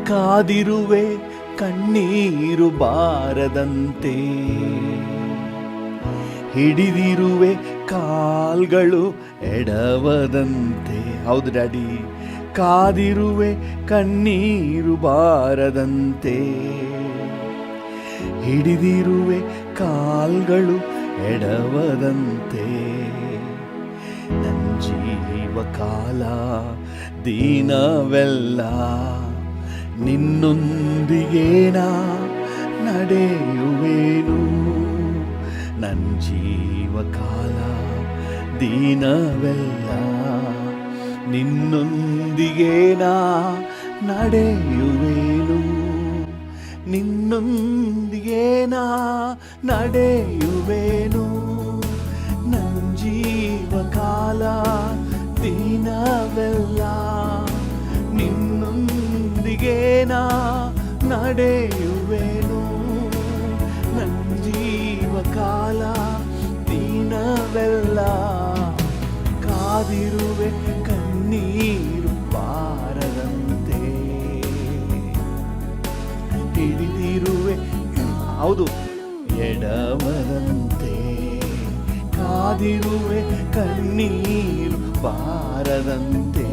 ಕಾದಿರುವೆ ಕಣ್ಣೀರು ಬಾರದಂತೆ, ಹಿಡಿದಿರುವೆ ಕಾಲ್ಗಳು ಎಡವದಂತೆ. ಹೌದು ಡ್ಯಾಡಿ, ಕಾದಿರುವೆ ಕಣ್ಣೀರು ಬಾರದಂತೆ, ಹಿಡಿದಿರುವೆ ಕಾಲ್ಗಳು ಎಡವದಂತೆ. ನನ್ನ ಜೀವ ಕಾಲ ದಿನವೆಲ್ಲ ನಿನ್ನೊಂದಿಗೇನ ನಡೆಯುವೆನು. ನನ್ನ ಜೀವ ಕಾಲ ದಿನವೆಲ್ಲ ನಿನ್ನೊಂದಿಗೇನ ನಡೆಯುವೆನು, ನಿನ್ನೊಂದಿಗೇನ ನಡೆಯುವೆನು. ನನ್ನ ಜೀವ ಕಾಲ ದಿನವೆಲ್ಲ ನಿನ್ನೊಂದಿಗೇನ ನಡೆಯುವೆನು. ನನ್ನ ಜೀವ ಕಾಲ ದಿನವೆಲ್ಲ ಕಾದಿರುವೆ ಕಣ್ಣೀರು ಬಾರದಂತೆ, ಹಿಡಿದಿರುವೆ ಹೌದು ಎಡವದಂತೆ. ಕಾದಿರುವೆ ಕಣ್ಣೀರು ಬಾರದಂತೆ,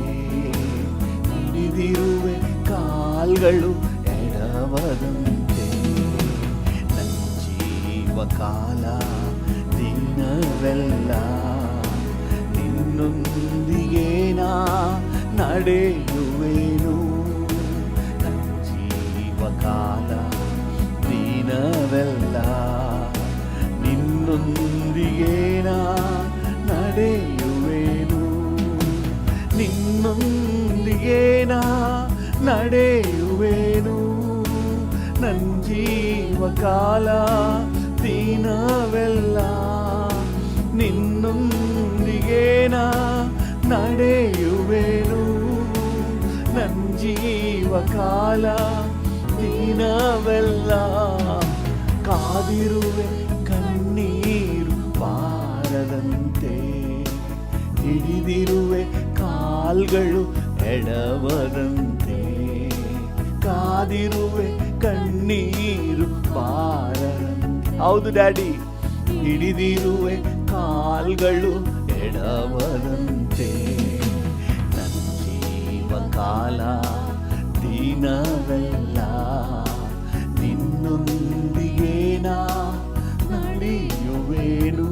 ಹಿಡಿದಿರುವೆ ಕಾಲ್ಗಳು ಎಡವದಂತೆ. ನನ್ನ ಜೀವ ಕಾಲ ದಿನವೆಲ್ಲ ನಿನ್ನೊಂದಿಗೇನ ನಡೆಯುವೆನು. ನನ್ನ ಜೀವ ಕಾಲ ದಿನವೆಲ್ಲ ನಿನ್ನೊಂದಿಗೇನ ನಡೆಯುವೆನು, ನಿನ್ನೊಂದಿಗೇನ ನಡೆಯುವೆನು. ನನ್ನ ಜೀವ ಕಾಲ ದಿನವೆಲ್ಲ ನಿನ್ನೊಂದಿಗೇನ ನಡೆಯುವೆನು. ನನ್ನ ಜೀವ ಕಾಲ ದಿನವೆಲ್ಲ ಕಾದಿರುವೆ ಕಣ್ಣೀರು ಬಾರದಂತೆ, ಹಿಡಿದಿರುವೆ ಕಾಲ್ಗಳು ಎಡವದಂತೆ. ಕಾದಿರುವೆ ಕಣ್ಣೀರು ಬಾರದಂತೆ. ಹೌದು ಡ್ಯಾಡಿ, ಹಿಡಿದಿರುವೆ ಕಾಲ್ಗಳು ಎಡವದಂತೆ. ನನ್ನ ಜೀವ ಕಾಲ ದಿನವೆಲ್ಲ ನಿನ್ನೊಂದಿಗೇನ ನಡೆಯುವೆನು.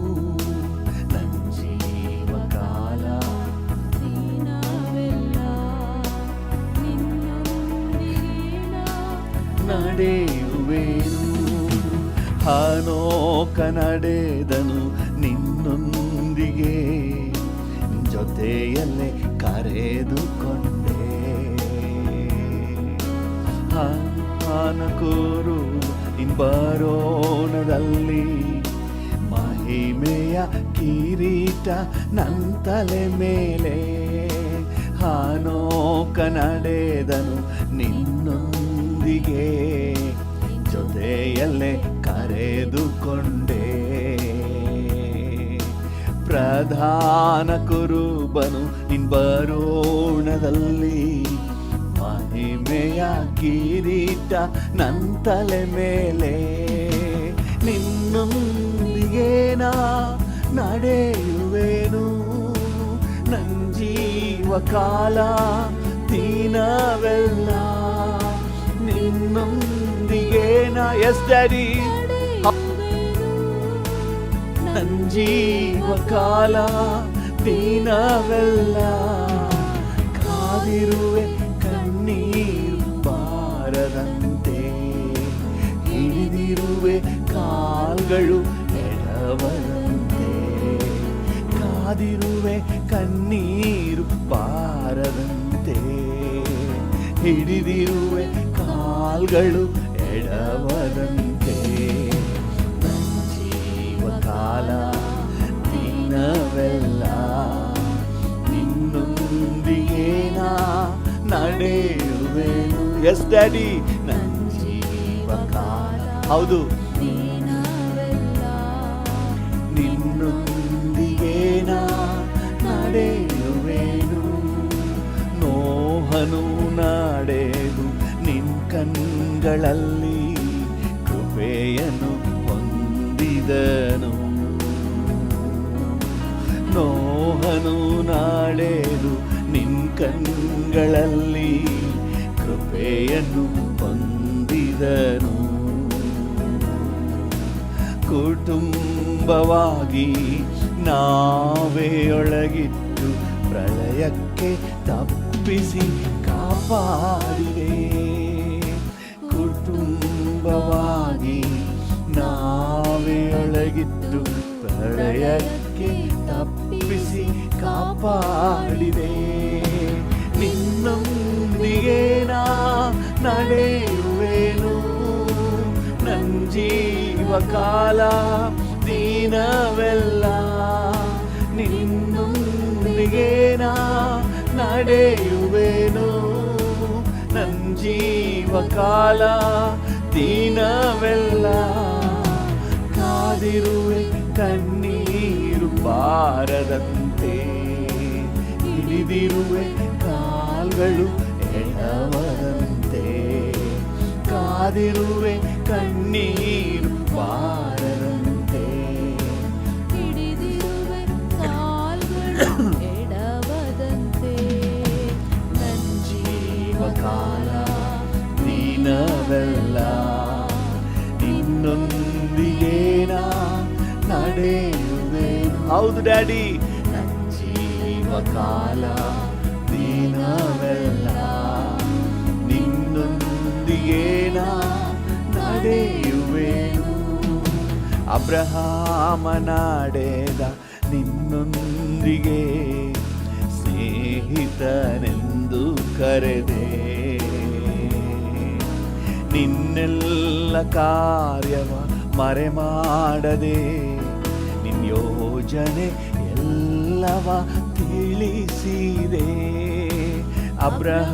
ನನ್ನ ಜೀವ ಕಾಲ ದಿನವೆಲ್ಲ ನಿನ್ನೊಂದಿಗೇನ ನಡೆಯುವೆನು. ಹನೋಕ ನಡೆದನು ನಿನ್ನೊಂದಿಗೆ, ಜೊತೆಯಲ್ಲೇ ಕರೆದುಕೊಂಡೆ. ಹಾನಕೋರು ಬರೋಣದಲ್ಲಿ ಮಹಿಮೆಯ ಕಿರೀಟ ನನ್ನ ತಲೆ ಮೇಲೆ. ಹಾನೋಕ ನಡೆದನು ನಿನ್ನೊಂದಿಗೆ, ಜೊತೆಯಲ್ಲೇ ಕರೆದುಕೊಂಡೆ. ಪ್ರಧಾನ ಕುರುಬನು ಬರೋಣದಲ್ಲಿ ಮಹಿಮೆಯ ಕಿರೀಟ ನನ್ನ ತಲೆ ಮೇಲೆ. ನಿನ್ನೊಂದಿಗೇನ ನಡೆಯುವೆನು. ನನ್ನ ಜೀವ ಕಾಲ ದಿನವೆಲ್ಲ ನಿನ್ನೊಂದಿಗೇನ. ಎಸ್ ಡ್ಯಾಡಿ, ನನ್ನ ಜೀವ ಕಾಲ ದಿನವೆಲ್ಲ ಕಾದಿರುವೆ ಕಣ್ಣೀರು ಬಾರದಂತೆ, ಹಿಡಿದಿರುವೆ ಕಾಲ್ಗಳು ಎಡವದಂತೆ. ಕಾದಿರುವೆ ಕಣ್ಣೀರು ಬಾರದಂತೆ, ಹಿಡಿದಿರುವೆ ಕಾಲ್ಗಳು ಎಡವದಂತೆ. ನನ್ನ ಜೀವ ಕಾಲ ದಿನವೆಲ್ಲ ನಿನ್ನೊಂದಿಗೇನ ನಡೆಯುವೆನು. ಎಸ್ ಡ್ಯಾಡಿ, ನನ್ನ ಜೀವ ಕಾಲ ಹೌದು ನಿನ್ನೊಂದಿಗೇನ ನಡೆಯುವೆನು. ನೋಹನು ನಡೆದು ನಿನ್ನ ಕಣ್ಣುಗಳಲ್ಲಿ ಕೃಪೆಯನ್ನು ಹೊಂದಿದನು. ನೋಹನು ನಾಳೆದು ನಿನ್ ಕಣ್ಗಳಲ್ಲಿ ಕೃಪೆಯನ್ನು ಹೊಂದಿದನು. ಕುಟುಂಬವಾಗಿ ನಾವೇ ಒಳಗಿಟ್ಟು ಪ್ರಳಯಕ್ಕೆ ತಪ್ಪಿಸಿ ಕಾಪಾಡಿದೆ. ಕುಟುಂಬವಾಗಿ ನಾವೇ ಒಳಗಿಟ್ಟು ಪ್ರಳಯಕ್ಕೆ ತಪ್ಪಿಸಿ ಕಾಪಾಡಿದೆ. ನಿನ್ನೊಂದಿಗೆ ನಾ ನಡೆಯುವೆನು ನನ್ ಜೀವಕಾಲ ದಿನವೆಲ್ಲ. ನಿನ್ನೊಂದಿಗೆ ನಾ ನಡೆಯುವೆನು ನನ್ ಜೀವಕಾಲ ದಿನವೆಲ್ಲ. ಕಾದಿರುವೆ ಕಣ್ಣೀರು ಬಾರದಂತೆ, ಹಿಡಿದಿರುವೆ ಕಾಲ್ಗಳು ಎಡವದಂತೆ. ಕಾದಿರುವೆ ಕಣ್ಣೀರು ಬಾರದಂತೆ, ಹಿಡಿದಿರುವೆ ಕಾಲ್ಗಳು ಎಡವದಂತೆ. ನನ್ ಜೀವಕಾಲ ದಿನವೆಲ್ಲ ನಿನ್ನೊಂದಿಗೆ ನಾ ನಡೆಯುವೆ. ಹೌದು ಡ್ಯಾಡಿ, ನನ್ ಜೀವಕಾಲ ದಿನವೆಲ್ಲ ನಿನ್ನೊಂದಿಗೆ ನಾ ನಡೆಯುವೆನು. ಅಬ್ರಹಾಮನಾಡೆದ ನಿನ್ನೊಂದಿಗೆ ಸ್ನೇಹಿತನೆಂದು ಕರೆದೆ. ನಿನ್ನೆಲ್ಲ ಕಾರ್ಯವ ಮರೆ ಮಾಡದೆ, ನಿನ್ನ ಯೋಜನೆ ಎಲ್ಲವ ತಿಳಿಸಿದೆ. ಅಬ್ರಹಾಮನಾಡೆದ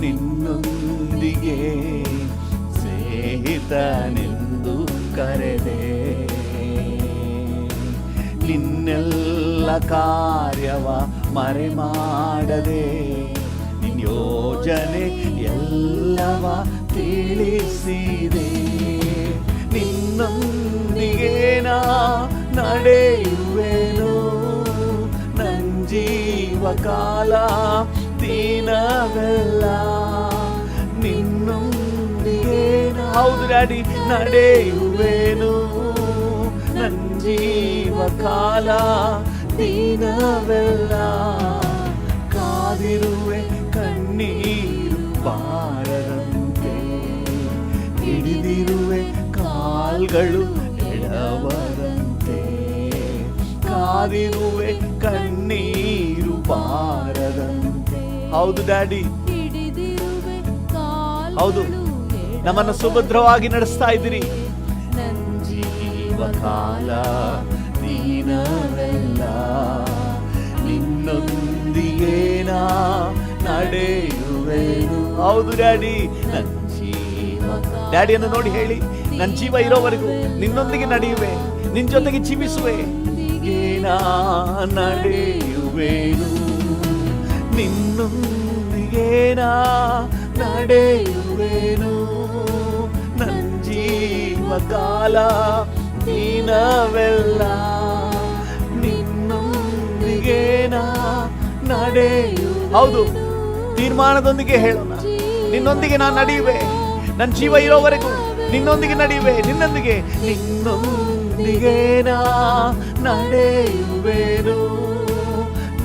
ನಿನ್ನೊಂದಿಗೆ ಸ್ನೇಹಿತನೆಂದು ಕರೆದೆ. ನಿನ್ನೆಲ್ಲ ಕಾರ್ಯವ ಮರೆ ಮಾಡದೆ, ನಿನ್ನ ಯೋಜನೆ ಎಲ್ಲವ ತಿಳಿಸಿದೆ. ನಿನ್ನೊಂದಿಗೆ ನಾ ನಡೆಯುವೆನು ನನ್ ಜೀವಕಾಲ ದಿನವೆಲ್ಲ. ನಿನ್ನೊಂದಿಗೆ ಹೌದು ಡ್ಯಾಡಿ ನಡೆಯುವೆನು ನನ್ ಜೀವಕಾಲ ದಿನವೆಲ್ಲ. ಕಾದಿರುವೆ ಕಣ್ಣೀರು ಬಾರದಂತೆ, ಹಿಡಿದಿರುವೆ ಕಾಲ್ಗಳು ಎಡವದಂತೆ. ಕಾದಿರುವೆ ಕಣ್ಣೀರು ಬಾರದಂತೆ. ಹೌದು ಡ್ಯಾಡಿ, ಹಿಡಿದಿರುವೆ ಹೌದು, ಕಾಲ್ಗಳು ನಮ್ಮನ್ನು ಸುಭದ್ರವಾಗಿ ನಡೆಸ್ತಾ ಇದ್ದೀರಿ. ನನ್ ಜೀವಕಾಲ ದಿನವೆಲ್ಲ ನಿನ್ನೊಂದಿಗೆ ನಾ ನಡೆಯುವೆನು. ಹೌದು ಡ್ಯಾಡಿ, ನನ್ನ ಜೀವ. ಡ್ಯಾಡಿಯನ್ನು ನೋಡಿ ಹೇಳಿ, ನನ್ನ ಜೀವ ಇರೋವರೆಗೂ ನಿನ್ನೊಂದಿಗೆ ನಡೆಯುವೆ, ನಿನ್ ಜೊತೆಗೆ ಜೀವಿಸುವೆ. ನಾ ನಡೆಯುವೆನು ನಿನ್ನೊಂದಿಗೆ ನಾ ನಡೆಯುವೆನು ನನ್ನ ಜೀವಕಾಲ ದಿನವೆಲ್ಲ. ನಿನ್ನೊಂದಿಗೆ ನಾ ನಡೆಯು. ಹೌದು, ತೀರ್ಮಾನದೊಂದಿಗೆ ಹೇಳೋಣ, ನಿನ್ನೊಂದಿಗೆ ನಾನು ನಡೆಯುವೆ, ನನ್ನ ಜೀವ ಇರೋವರೆಗೂ ನಿನ್ನೊಂದಿಗೆ ನಡೆಯುವೆ. ನಿನ್ನೊಂದಿಗೆ ನಾ ನಡೆಯುವೆನು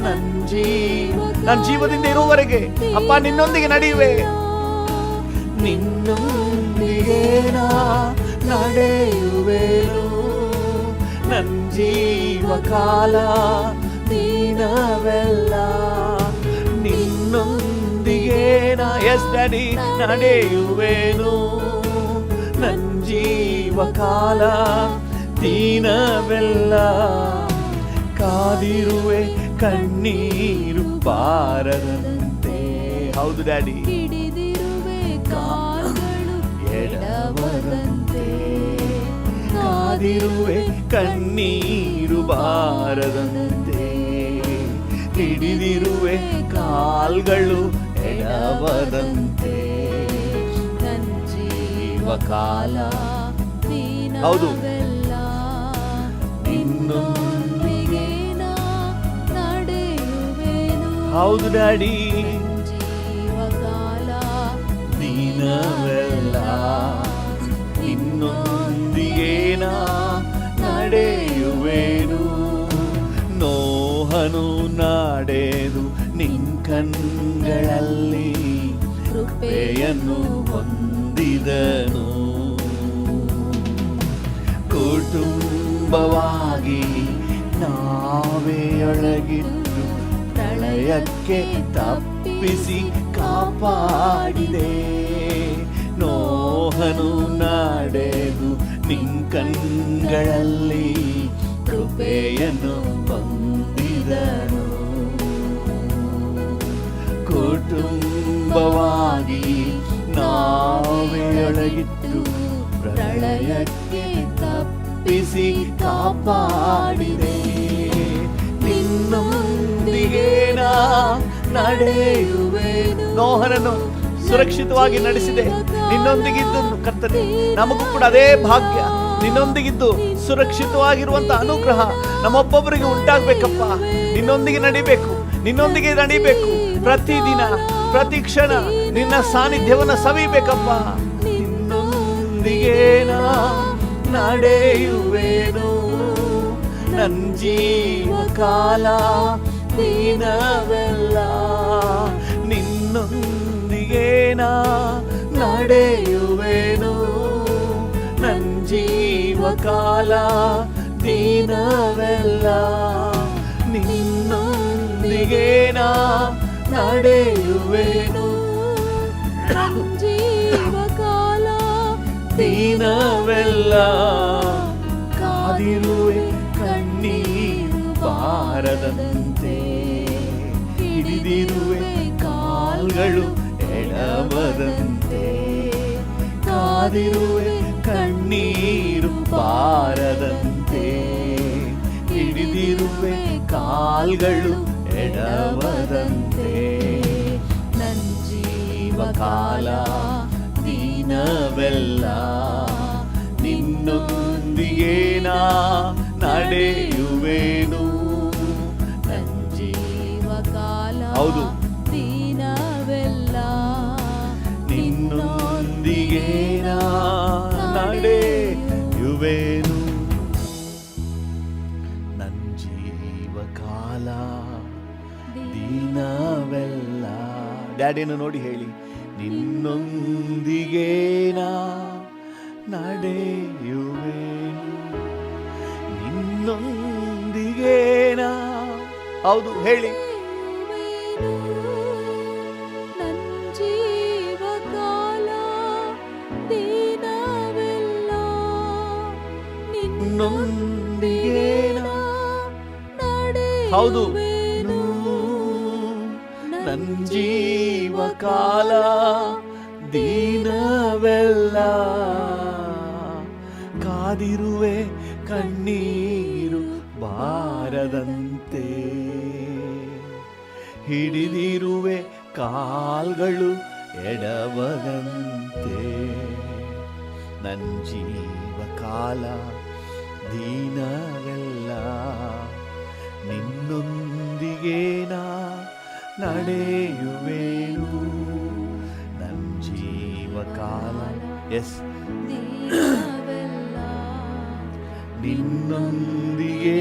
ನನ್ನ ಜೀವದಿಂದ ಇರುವವರೆಗೆ. ಅಪ್ಪ, ನಿನ್ನೊಂದಿಗೆ ನಡೆಯುವೆ. ನಿನ್ನೊಂದಿಗೆ ನಾ ನಡೆಯುವೆನು ನನ್ನ ಜೀವಕಾಲ ದಿನವೆಲ್ಲ. ನಿನ್ನೊಂದಿಗೆ ನಾ ಎಸ್ ಡ್ಯಾಡಿ ನಡೆಯುವೆನು ನನ್ನ ಜೀವಕಾಲ ದಿನವೆಲ್ಲ. ಕಾದಿರುವೆ ಕಣ್ಣೀರು ಬಾರದಂತೆ. ಹೌದು ಡ್ಯಾಡಿ, ಹಿಡಿದಿರುವೆ ಕಾಲ್ಗಳು ಎಡವದಂತೆ. ಕಾದಿರುವೆ ಕಣ್ಣೀರು ಬಾರದಂತೆ. ಹಿಡಿದಿರುವೆ ಕಾಲ್ಗಳು ಎಡವದಂತೆ. ಜೀವಕಾಲ ಹೌದು ನಿನ್ನೊಂದಿಗೆ ನಡೆಯುವೆನು ಹೌದು ಡ್ಯಾಡಿ ಜೀವಕಾಲ ದಿನವೆಲ್ಲ ನಿನ್ನೊಂದಿಗೆ ನಡೆಯುವೆನು ನೋಹನು ನಾಡೆದು ನಿಂಕಣ್ಗಳಲ್ಲಿ ಕೃಪೆಯನ್ನು ಹೊಂದಿದನು ಕುಟುಂಬವಾಗಿ ನಾವೇ ಒಳಗಿದ್ದು ಪ್ರಳಯಕ್ಕೆ ತಪ್ಪಿಸಿ ಕಾಪಾಡಿದೆ ನೋಹನು ನಾಡೆದು ನಿಂಕಣ್ಗಳಲ್ಲಿ ಕೃಪೆಯನ್ನು ಹೊಂದಿದನು ಕುಟುಂಬವಾಗಿ ನಾವೇ ಒಳಗಿದ್ದು ಪ್ರಳಯಕ್ಕೆ ತಪ್ಪಿಸಿ ಕಾಪಾಡಿದೆ ನಿನ್ನೊಂದಿಗೆ ನಡೆಯುವೆನು ನೋಹನನ್ನು ಸುರಕ್ಷಿತವಾಗಿ ನಡೆಸಿದೆ ನಿನ್ನೊಂದಿಗಿದ್ದು ಕರ್ತನೆ ನಮಗೂ ಕೂಡ ಅದೇ ಭಾಗ್ಯ ನಿನ್ನೊಂದಿಗಿದ್ದು ಸುರಕ್ಷಿತವಾಗಿರುವಂತ ಅನುಗ್ರಹ ನಮ್ಮೊಬ್ಬೊಬ್ಬರಿಗೆ ಉಂಟಾಗ್ಬೇಕಪ್ಪ ನಿನ್ನೊಂದಿಗೆ ನಡಿಬೇಕು ಪ್ರತಿದಿನ ಪ್ರತಿ ಕ್ಷಣ ನಿನ್ನ ಸಾನ್ನಿಧ್ಯವನ್ನು ಸವಿಬೇಕಪ್ಪ ನಿನ್ನೊಂದಿಗೆ ನಡೆಯುವೆನು ನನ್ನ ಜೀವಕಾಲ ದಿನವೆಲ್ಲ ನಿನ್ನೊಂದಿಗೆ ನಡೆಯುವೆನು ನನ್ನ ಜೀವಕಾಲ ದಿನವೆಲ್ಲ ನಿನ್ನೊಂದಿಗೆ ನಡೆಯುವೆನು ಜೀವಕಾಲ ದಿನವೆಲ್ಲ ಕಾದಿರುವೆ ಕಣ್ಣೀರು ಬಾರದಂತೆ ಹಿಡಿದಿರುವೆ ಕಾಲ್ಗಳು ಎಡವದಂತೆ ಕಾದಿರುವೆ ಕಣ್ಣೀರು ಬಾರದಂತೆ ಹಿಡಿದಿರುವೆ ಕಾಲ್ಗಳು ಎಡವದಂತೆ ನನ್ನ ಜೀವಕಾಲ ದಿನವೆಲ್ಲ ನಿನ್ನೊಂದಿಗೆ ನಡೆಯುವೆನು ನನ್ನ ಜೀವಕಾಲ ಹೌದು ದಿನವೆಲ್ಲ ನಿನ್ನೊಂದಿಗೆ ನಡೆಯುವೆನು ನನ್ನ ಜೀವಕಾಲ ದಿನವೆಲ್ಲ ಡ್ಯಾಡಿಯನ್ನು ನೋಡಿ ಹೇಳಿ ನಿನ್ನೊಂದಿಗೆ ನಡೆಯುವೆನು ನಿನ್ನೊಂದಿಗೆ ಹೌದು ಹೇಳಿ ನನ್ನ ಜೀವಕಾಲ ದಿನವೆಲ್ಲ ನಿನ್ನೊಂದಿಗೆ ಹೌದು ನನ್ನ ಜೀವಕಾಲ ದಿನವೆಲ್ಲ ಕಾದಿರುವೆ ಕಣ್ಣೀರು ಬಾರದಂತೆ ಹಿಡಿದಿರುವೆ ಕಾಲ್ಗಳು ಎಡವದಂತೆ ನನ್ನ ಜೀವಕಾಲ ದಿನವೆಲ್ಲ ನಿನ್ನೊಂದಿಗೆ ನಡೆಯುವೆನು ನನ್ನ ಜೀವಕಾಲ ಎಸ್ ನಿನ್ನೊಂದಿಗೆ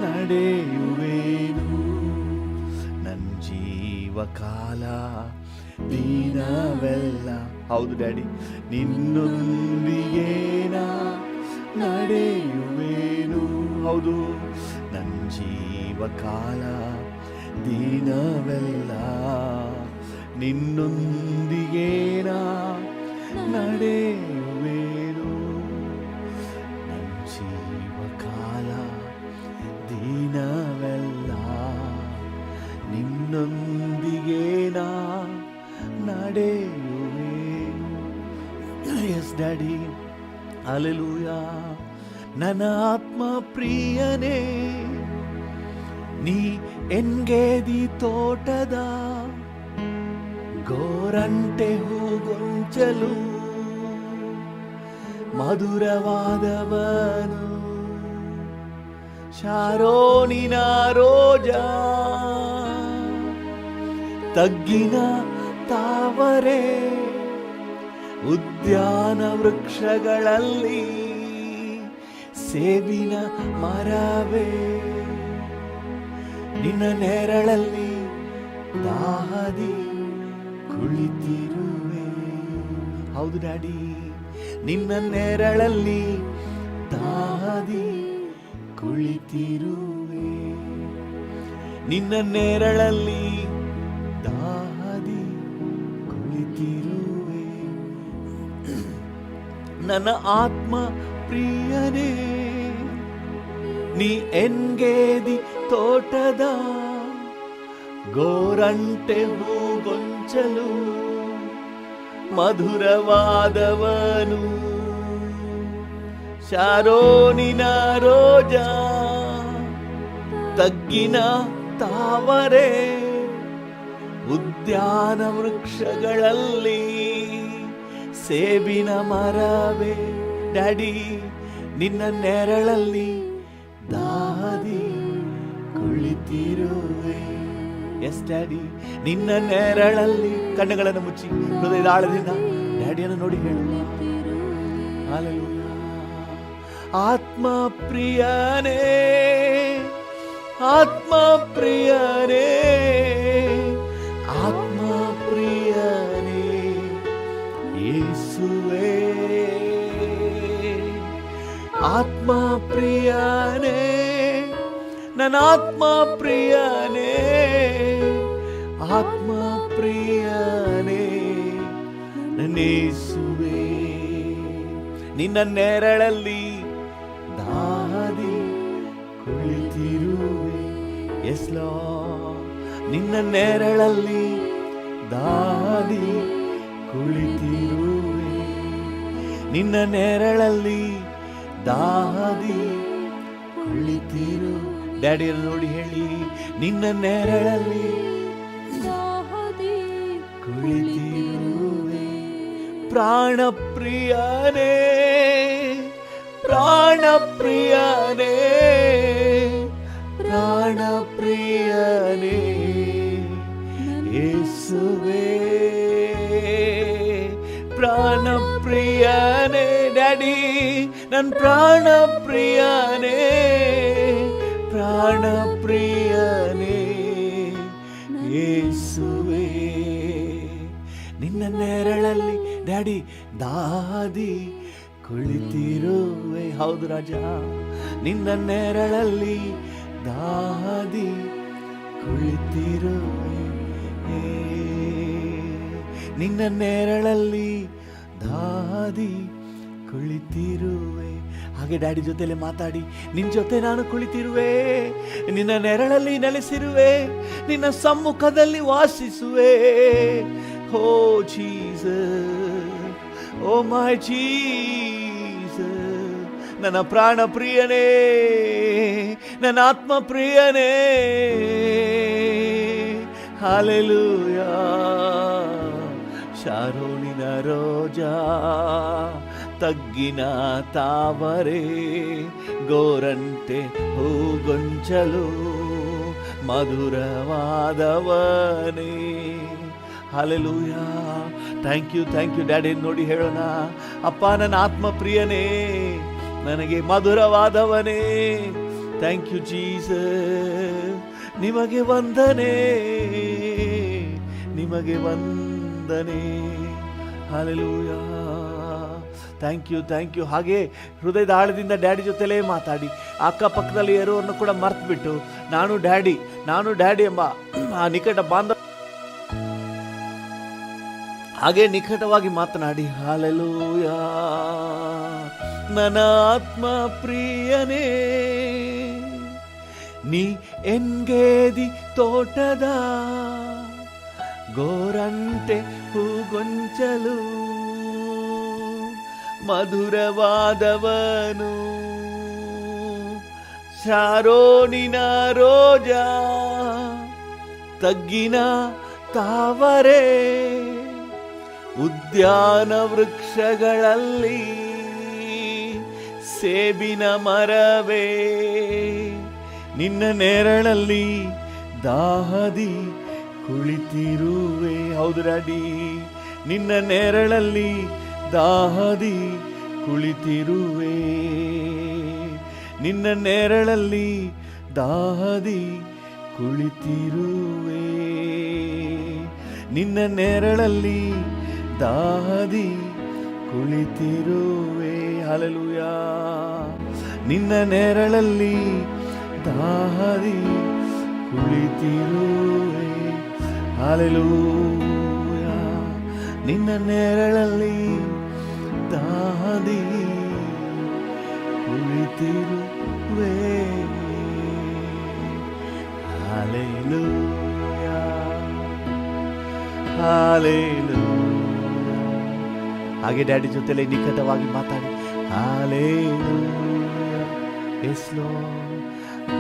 ನಡೆಯುವೆನು ನನ್ನ ಜೀವಕಾಲ ದಿನವೆಲ್ಲ ಹೌದು ಡ್ಯಾಡಿ ನಿನ್ನೊಂದಿಗೆ ನಡೆಯುವೆನು ಹೌದು ನನ್ನ ಜೀವಕಾಲ ದಿನವೆಲ್ಲ ನಿನ್ನೊಂದಿಗೆ ನಡೆಯುವೆನು ನನ್ನ ಜೀವಕಾಲ ದಿನವೆಲ್ಲ ನಿನ್ನೊಂದಿಗೆ ನಡೆಯುವೆನು ಎಸ್ ಡ್ಯಾಡಿ ಹಲ್ಲೆಲೂಯಾ ನನ್ನ ಆತ್ಮ ಪ್ರಿಯನೇ ನೀ ಎನ್ಗೇದಿ ತೋಟದ ಗೋರಂಟೆ ಹೂಗೊಂಚಲು ಮಧುರವಾದವನು, ಶಾರೋನಿನ ರೋಜಾ, ತಗ್ಗಿನ ತಾವರೆ, ಉದ್ಯಾನ ವೃಕ್ಷಗಳಲ್ಲಿ ಸೇಬಿನ ಮರವೇ, ನಿನ್ನ ನೆರಳಲ್ಲಿ ದಾಹದಿ ಕುಳಿತಿರುವೆ. ಹೌದು ಡ್ಯಾಡಿ, ನಿನ್ನ ನೆರಳಲ್ಲಿ ದಾಹದಿ ಕುಳಿತಿರುವೆ, ನಿನ್ನ ನೆರಳಲ್ಲಿ ದಾಹದಿ ಕುಳಿತಿರುವೆ. ನನ್ನ ಆತ್ಮ ಪ್ರಿಯನೇ, ನೀ ಎನ್ಗೇದಿ ತೋಟದ ಗೋರಂಟೆ ಹೂಗೊಂಚಲು, ಮಧುರವಾದವನು, ಶಾರೋನಿನ ರೋಜಾ, ತಗ್ಗಿನ ತಾವರೆ, ಉದ್ಯಾನ ವೃಕ್ಷಗಳಲ್ಲಿ ಸೇಬಿನ ಮರವೇ. ಡ್ಯಾಡಿ, ನಿನ್ನ ನೆರಳಲ್ಲಿ ದಾಹದಿ ಕುಳಿತಿರುವೆ. ಎಸ್ ಡ್ಯಾಡಿ, ನಿನ್ನ ನೆರಳಲ್ಲಿ. ಕಣ್ಣುಗಳನ್ನು ಮುಚ್ಚಿ ಹೃದಯದ ಆಳದಿಂದ ಡ್ಯಾಡಿಯನ್ನು ನೋಡಿ ಹೇಳುವ. ಹಲ್ಲೆಲೂಯಾ. ಆತ್ಮ ಪ್ರಿಯನೇ, ಆತ್ಮ ಪ್ರಿಯನೇ, ಆತ್ಮ ಪ್ರಿಯನೇ, ಯೇಸುವೇ. ಆತ್ಮ ಪ್ರಿಯನೇ, ನನ್ನ ಆತ್ಮ ಪ್ರಿಯನೇ, ಆತ್ಮ ಪ್ರಿಯನೇ, ನನ್ನ ಯೇಸುವೇ. ನಿನ್ನ ನೆರಳಲ್ಲಿ ದಾಹದಿ ಕುಳಿತಿರುವೆ. ಎಸ್ ಲಾರ್ಡ್, ನಿನ್ನ ನೆರಳಲ್ಲಿ ದಾಹದಿ ಕುಳಿತಿರುವೆ, ನಿನ್ನ ನೆರಳಲ್ಲಿ ದಾಹದಿ ಕುಳಿತಿರು. ಡ್ಯಾಡಿಯನ್ನು ನೋಡಿ ಹೇಳಿ, ನಿನ್ನ ನೆರಳಲ್ಲಿ ದಾಹದಿ ಕುಳಿತಿರುವೆ. ಪ್ರಾಣ ಪ್ರಿಯನೇ, ಪ್ರಾಣ ಪ್ರಿಯನೇ, ಪ್ರಾಣ ಪ್ರಿಯನೇ, ಯೇಸುವೇ. ಪ್ರಾಣ ಪ್ರಿಯನೇ ಡ್ಯಾಡಿ, ನನ್ನ ಪ್ರಾಣ ಪ್ರಿಯನೇ, ಪ್ರಾಣ ಪ್ರಿಯನೇ, ಯೇಸುವೇ. ನಿನ್ನ ನೆರಳಲ್ಲಿ ಡ್ಯಾಡಿ ದಾದಿ ಕುಳಿತಿರುವೆ. ಹೌದು ರಾಜ, ನಿನ್ನ ನೆರಳಲ್ಲಿ ದಾದಿ ಕುಳಿತಿರುವೆ, ನಿನ್ನ ನೆರಳಲ್ಲಿ ದಾದಿ ಕುಳಿತಿರುವೆ. ಹಾಗೆ ಡ್ಯಾಡಿ ಜೊತೆಲೆ ಮಾತಾಡಿ, ನಿನ್ನ ಜೊತೆ ನಾನು ಕುಳಿತಿರುವೆ, ನಿನ್ನ ನೆರಳಲ್ಲಿ ನೆಲೆಸಿರುವೆ, ನಿನ್ನ ಸಮ್ಮುಖದಲ್ಲಿ ವಾಸಿಸುವೆ. ಓ ಜೀಸಸ್, ಓ ಮೈ ಜೀಸಸ್, ನನ್ನ ಪ್ರಾಣ ಪ್ರಿಯನೇ, ನನ್ನ ಆತ್ಮ ಪ್ರಿಯನೇ. ಹಲ್ಲೆಲೂಯಾ. ಶಾರೋನಿನ ರೋಜಾ, ತಗ್ಗಿನ ತಾವರೆ, ಗೋರಂಟೆ ಹೂಗೊಂಚಲು, ಮಧುರವಾದವನೇ. ಹಲ್ಲೆಲೂಯಾ. Thank you daddy. ನೋಡಿ ಹೇಳೋಣ, ಅಪ್ಪ ನನ್ನ ಆತ್ಮ ಪ್ರಿಯನೇ, ನನಗೆ ಮಧುರವಾದವನೇ. Thank you Jesus. ನಿಮಗೆ ವಂದನೆ, ನಿಮಗೆ ವಂದನೆ. ಹಲ್ಲೆಲೂಯಾ. Thank you. ಹಾಗೆ ಹೃದಯದ ಆಳದಿಂದ ಡ್ಯಾಡಿ ಜೊತೆಲೇ ಮಾತಾಡಿ, ಅಕ್ಕಪಕ್ಕದಲ್ಲಿ ಇರೋರನ್ನು ಕೂಡ ಮರ್ತು ಬಿಟ್ಟು ನಾನು ಡ್ಯಾಡಿ ಎಂಬ ಆ ನಿಕಟ ಬಾಂಧವ ಹಾಗೆ ನಿಕಟವಾಗಿ ಮಾತನಾಡಿ. ಹಲ್ಲೆಲೂಯಾ. ನನ್ನ ಆತ್ಮ ಪ್ರಿಯನೇ, ನೀ ಎನ್ಗೇದಿ ತೋಟದ ಗೋರಂಟೆ ಹೂಗೊಂಚಲು, ಮಧುರವಾದವನು, ಶಾರೋನಿನ ರೋಜಾ, ತಗ್ಗಿನ ತಾವರೆ, ಉದ್ಯಾನ ವೃಕ್ಷಗಳಲ್ಲಿ ಸೇಬಿನ ಮರವೇ ನಿನ್ನ ನೆರಳಲ್ಲಿ ದಾಹದಿ ಕುಳಿತಿರುವೆ. ಹೌದು ಡ್ಯಾಡಿ, ನಿನ್ನ ನೆರಳಲ್ಲಿ ದಾಹದಿ ಕುಳಿತಿರುವೆ. ನಿನ್ನ ನೆರಳಲ್ಲಿ ದಾಹದಿ ಕುಳಿತಿರುವೆ. ನಿನ್ನ ನೆರಳಲ್ಲಿ ದಾಹದಿ ಕುಳಿತಿರುವೆ. ಹಲ್ಲೆಲೂಯಾ. ನಿನ್ನ ನೆರಳಲ್ಲಿ ದಾಹದಿ ಕುಳಿತಿರುವೆ. ಹಲ್ಲೆಲೂಯಾ. ನಿನ್ನ ನೆರಳಲ್ಲಿ ದಾಹದಿ ಕುಳಿತಿರುವೆ. ಹಲ್ಲೆಲೂಯಾ. ಹಲ್ಲೆಲೂಯಾ. ಹಾಗೆ ಡ್ಯಾಡಿ ಜೊತೆಲೆ ನಿಕಟವಾಗಿ ಮಾತಾಡಿ. Hallelujah. Yes lord.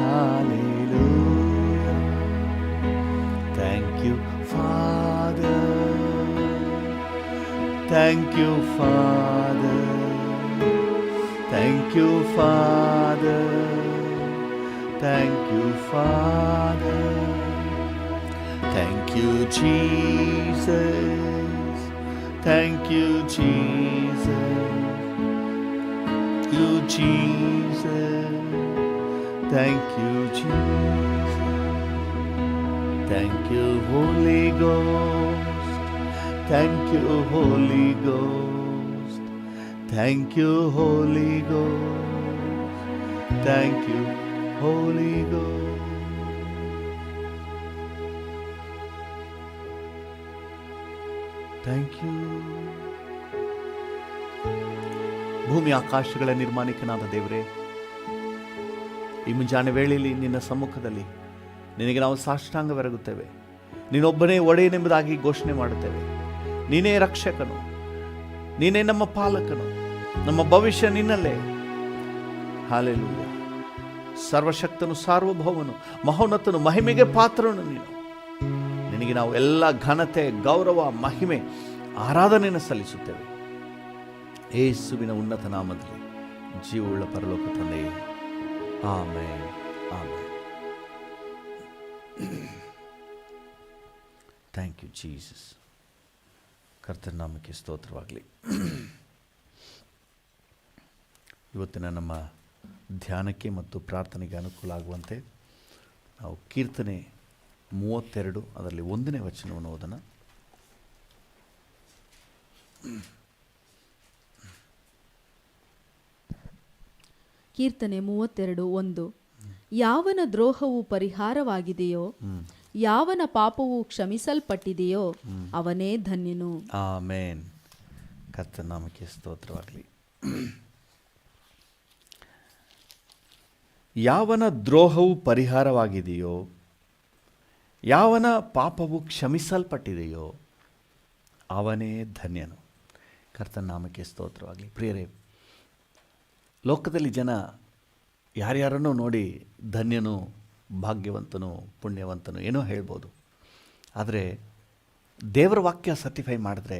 Hallelujah. Thank you father. Thank you father. Thank you father. Thank you father. Thank you, Jesus. Thank you, Jesus. You, Jesus. Thank you, Jesus. Thank you, Holy Ghost. Thank you, Holy Ghost. Thank you, Holy Ghost. Thank you, Holy Ghost. Thank you. ಭೂಮಿ ಆಕಾಶಗಳ ನಿರ್ಮಾಣಿಕನಾದ ದೇವರೇ, ಈ ಮುಂಜಾನೆ ವೇಳೆಯಲ್ಲಿ ನಿನ್ನ ಸಮ್ಮುಖದಲ್ಲಿ ನಿನಗೆ ನಾವು ಸಾಷ್ಟಾಂಗವೆರಗುತ್ತೇವೆ. ನೀನೊಬ್ಬನೇ ಒಡೆಯನೆಂಬುದಾಗಿ ಘೋಷಣೆ ಮಾಡುತ್ತೇವೆ. ನೀನೇ ರಕ್ಷಕನು, ನೀನೇ ನಮ್ಮ ಪಾಲಕನು, ನಮ್ಮ ಭವಿಷ್ಯ ನಿನ್ನಲ್ಲೇ. ಹಲ್ಲೆಲೂಯಾ. ಸರ್ವಶಕ್ತನು, ಸಾರ್ವಭೌಮನು, ಮಹೋನ್ನತನು, ಮಹಿಮೆಗೆ ಪಾತ್ರನು ನೀನು. ನಿನಗೆ ನಾವು ಎಲ್ಲ ಘನತೆ, ಗೌರವ, ಮಹಿಮೆ, ಆರಾಧನೆಯನ್ನು ಸಲ್ಲಿಸುತ್ತೇವೆ. ಯೇಸುವಿನ ಉನ್ನತ ನಾಮದಲ್ಲಿ ಜೀವವುಳ್ಳ ಪರಲೋಕ ತಂದೆಯೇ, amen, amen. Thank you Jesus. ಕರ್ತನ ನಾಮಕ್ಕೆ ಸ್ತೋತ್ರವಾಗಲಿ. ಇವತ್ತಿನ ನಮ್ಮ ಧ್ಯಾನಕ್ಕೆ ಮತ್ತು ಪ್ರಾರ್ಥನೆಗೆ ಅನುಕೂಲ ಆಗುವಂತೆ ನಾವು ಕೀರ್ತನೆ 32 ಅದರಲ್ಲಿ 1ನೇ ವಚನವನ್ನು ಓದೋಣ. ಕೀರ್ತನೆ 32:1. ಯಾವನ ದ್ರೋಹವು ಪರಿಹಾರವಾಗಿದೆಯೋ, ಯಾವನ ಪಾಪವು ಕ್ಷಮಿಸಲ್ಪಟ್ಟಿದೆಯೋ ಅವನೇ ಧನ್ಯನು. ಆಮೆನ್. ಕರ್ತನ ನಾಮಕ್ಕೆ ಸ್ತೋತ್ರವಾಗಲಿ. ಯಾವನ ದ್ರೋಹವು ಪರಿಹಾರವಾಗಿದೆಯೋ, ಯಾವನ ಪಾಪವು ಕ್ಷಮಿಸಲ್ಪಟ್ಟಿದೆಯೋ ಅವನೇ ಧನ್ಯನು. ಕರ್ತನ ನಾಮಕ್ಕೆ ಸ್ತೋತ್ರವಾಗಲಿ. ಪ್ರಿಯರೇ, ಲೋಕದಲ್ಲಿ ಜನ ಯಾರ್ಯಾರನ್ನೂ ನೋಡಿ ಧನ್ಯನು, ಭಾಗ್ಯವಂತನು, ಪುಣ್ಯವಂತನು ಏನೋ ಹೇಳ್ಬೋದು. ಆದರೆ ದೇವರ ವಾಕ್ಯ ಸರ್ಟಿಫೈ ಮಾಡಿದ್ರೆ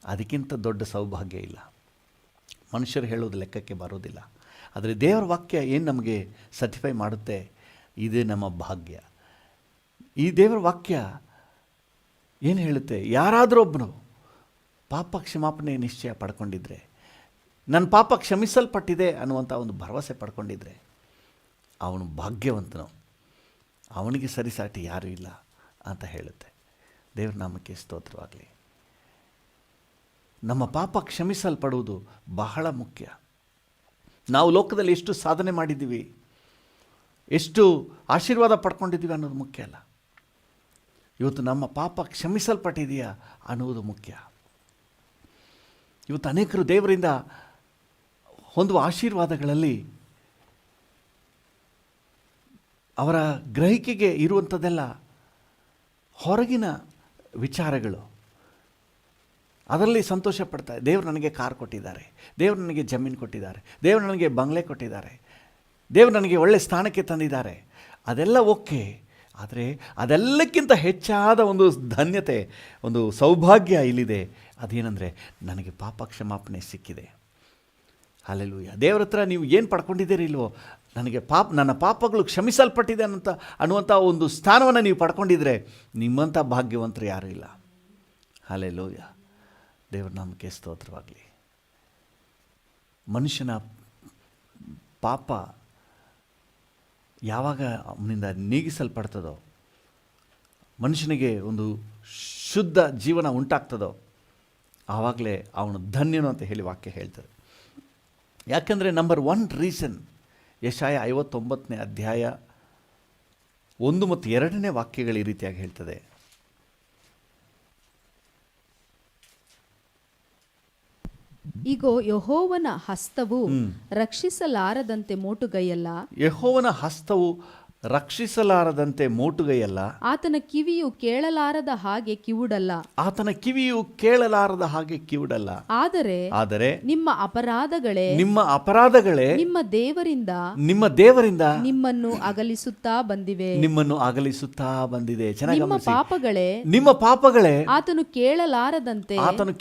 ಅದಕ್ಕಿಂತ ದೊಡ್ಡ ಸೌಭಾಗ್ಯ ಇಲ್ಲ. ಮನುಷ್ಯರು ಹೇಳೋದು ಲೆಕ್ಕಕ್ಕೆ ಬರೋದಿಲ್ಲ. ಆದರೆ ದೇವರ ವಾಕ್ಯ ಏನು ನಮಗೆ ಸರ್ಟಿಫೈ ಮಾಡುತ್ತೆ, ಇದೇ ನಮ್ಮ ಭಾಗ್ಯ. ಈ ದೇವರ ವಾಕ್ಯ ಏನು ಹೇಳುತ್ತೆ, ಯಾರಾದರೂ ಒಬ್ಬನು ಪಾಪ ಕ್ಷಮಾಪಣೆ ನಿಶ್ಚಯ ಪಡ್ಕೊಂಡಿದ್ರೆ, ನನ್ನ ಪಾಪ ಕ್ಷಮಿಸಲ್ಪಟ್ಟಿದೆ ಅನ್ನುವಂಥ ಒಂದು ಭರವಸೆ ಪಡ್ಕೊಂಡಿದ್ರೆ ಅವನು ಭಾಗ್ಯವಂತನು, ಅವನಿಗೆ ಸರಿಸಾಟಿ ಯಾರೂ ಇಲ್ಲ ಅಂತ ಹೇಳುತ್ತೆ. ದೇವರ ನಾಮಕ್ಕೆ ಸ್ತೋತ್ರವಾಗಲಿ. ನಮ್ಮ ಪಾಪ ಕ್ಷಮಿಸಲ್ಪಡುವುದು ಬಹಳ ಮುಖ್ಯ. ನಾವು ಲೋಕದಲ್ಲಿ ಎಷ್ಟು ಸಾಧನೆ ಮಾಡಿದ್ದೀವಿ, ಎಷ್ಟು ಆಶೀರ್ವಾದ ಪಡ್ಕೊಂಡಿದ್ದೀವಿ ಅನ್ನೋದು ಮುಖ್ಯ ಅಲ್ಲ. ಇವತ್ತು ನಮ್ಮ ಪಾಪ ಕ್ಷಮಿಸಲ್ಪಟ್ಟಿದೆಯಾ ಅನ್ನುವುದು ಮುಖ್ಯ. ಇವತ್ತು ಅನೇಕರು ದೇವರಿಂದ ಹೊಂದುವ ಆಶೀರ್ವಾದಗಳಲ್ಲಿ ಅವರ ಗ್ರಹಿಕೆಗೆ ಇರುವಂಥದ್ದೆಲ್ಲ ಹೊರಗಿನ ವಿಚಾರಗಳು. ಅದರಲ್ಲಿ ಸಂತೋಷ ಪಡ್ತಾರೆ. ದೇವರು ನನಗೆ ಕಾರ್ ಕೊಟ್ಟಿದ್ದಾರೆ, ದೇವರು ನನಗೆ ಜಮೀನು ಕೊಟ್ಟಿದ್ದಾರೆ, ದೇವರು ನನಗೆ ಬಂಗ್ಲೆ ಕೊಟ್ಟಿದ್ದಾರೆ, ದೇವರು ನನಗೆ ಒಳ್ಳೆ ಸ್ಥಾನಕ್ಕೆ ತಂದಿದ್ದಾರೆ. ಅದೆಲ್ಲ ಓಕೆ. ಆದರೆ ಅದೆಲ್ಲಕ್ಕಿಂತ ಹೆಚ್ಚಾದ ಒಂದು ಧನ್ಯತೆ, ಒಂದು ಸೌಭಾಗ್ಯ ಇಲ್ಲಿದೆ. ಅದೇನೆಂದರೆ ನನಗೆ ಪಾಪ ಕ್ಷಮಾಪಣೆ ಸಿಕ್ಕಿದೆ. ಹಲ್ಲೆಲೂಯ. ದೇವರ ಹತ್ರ ನೀವು ಏನು ಪಡ್ಕೊಂಡಿದ್ದೀರಿ ಇಲ್ವೋ, ನನಗೆ ನನ್ನ ಪಾಪಗಳು ಕ್ಷಮಿಸಲ್ಪಟ್ಟಿದೆ ಅನ್ನುವಂಥ ಒಂದು ಸ್ಥಾನವನ್ನು ನೀವು ಪಡ್ಕೊಂಡಿದ್ರೆ ನಿಮ್ಮಂಥ ಭಾಗ್ಯವಂತರು ಯಾರೂ ಇಲ್ಲ. ಹಲ್ಲೆಲೂಯ. ದೇವರ ನಾಮಕ್ಕೆ ಸ್ತೋತ್ರವಾಗಲಿ. ಮನುಷ್ಯನ ಪಾಪ ಯಾವಾಗ ಅವನಿಂದ ನೀಗಿಸಲ್ಪಡ್ತದೋ, ಮನುಷ್ಯನಿಗೆ ಒಂದು ಶುದ್ಧ ಜೀವನ ಉಂಟಾಗ್ತದೋ, ಆವಾಗಲೇ ಅವನು ಧನ್ಯನು ಅಂತ ಹೇಳಿ ವಾಕ್ಯ ಹೇಳ್ತದೆ. ಯಾಕೆಂದರೆ ನಂಬರ್ 1 ರೀಸನ್ ಯೆಶಾಯ 59ನೇ ಅಧ್ಯಾಯ 1 ಮತ್ತು 2ನೇ ವಾಕ್ಯಗಳು ಈ ರೀತಿಯಾಗಿ ಹೇಳ್ತದೆ. ಇಗೋ, ಯೆಹೋವನ ಹಸ್ತವು ರಕ್ಷಿಸಲಾರದಂತೆ ಮೋಟುಗೈಯಲ್ಲ. ಯೆಹೋವನ ಹಸ್ತವು ರಕ್ಷಿಸಲಾರದಂತೆ ಮೋಟುಗೈಯಲ್ಲ. ಆತನ ಕಿವಿಯು ಕೇಳಲಾರದ ಹಾಗೆ ಕಿವುಡಲ್ಲ. ಆತನ ಕಿವಿಯು ಕೇಳಲಾರದ ಹಾಗೆ ಕಿವುಡಲ್ಲ. ಆದರೆ ನಿಮ್ಮ ಅಪರಾಧಗಳೇ ನಿಮ್ಮ ದೇವರಿಂದ ನಿಮ್ಮನ್ನು ಅಗಲಿಸುತ್ತಾ ಬಂದಿವೆ. ಚೆನ್ನಾಗಿ ನಿಮ್ಮ ಪಾಪಗಳೇ ಆತನು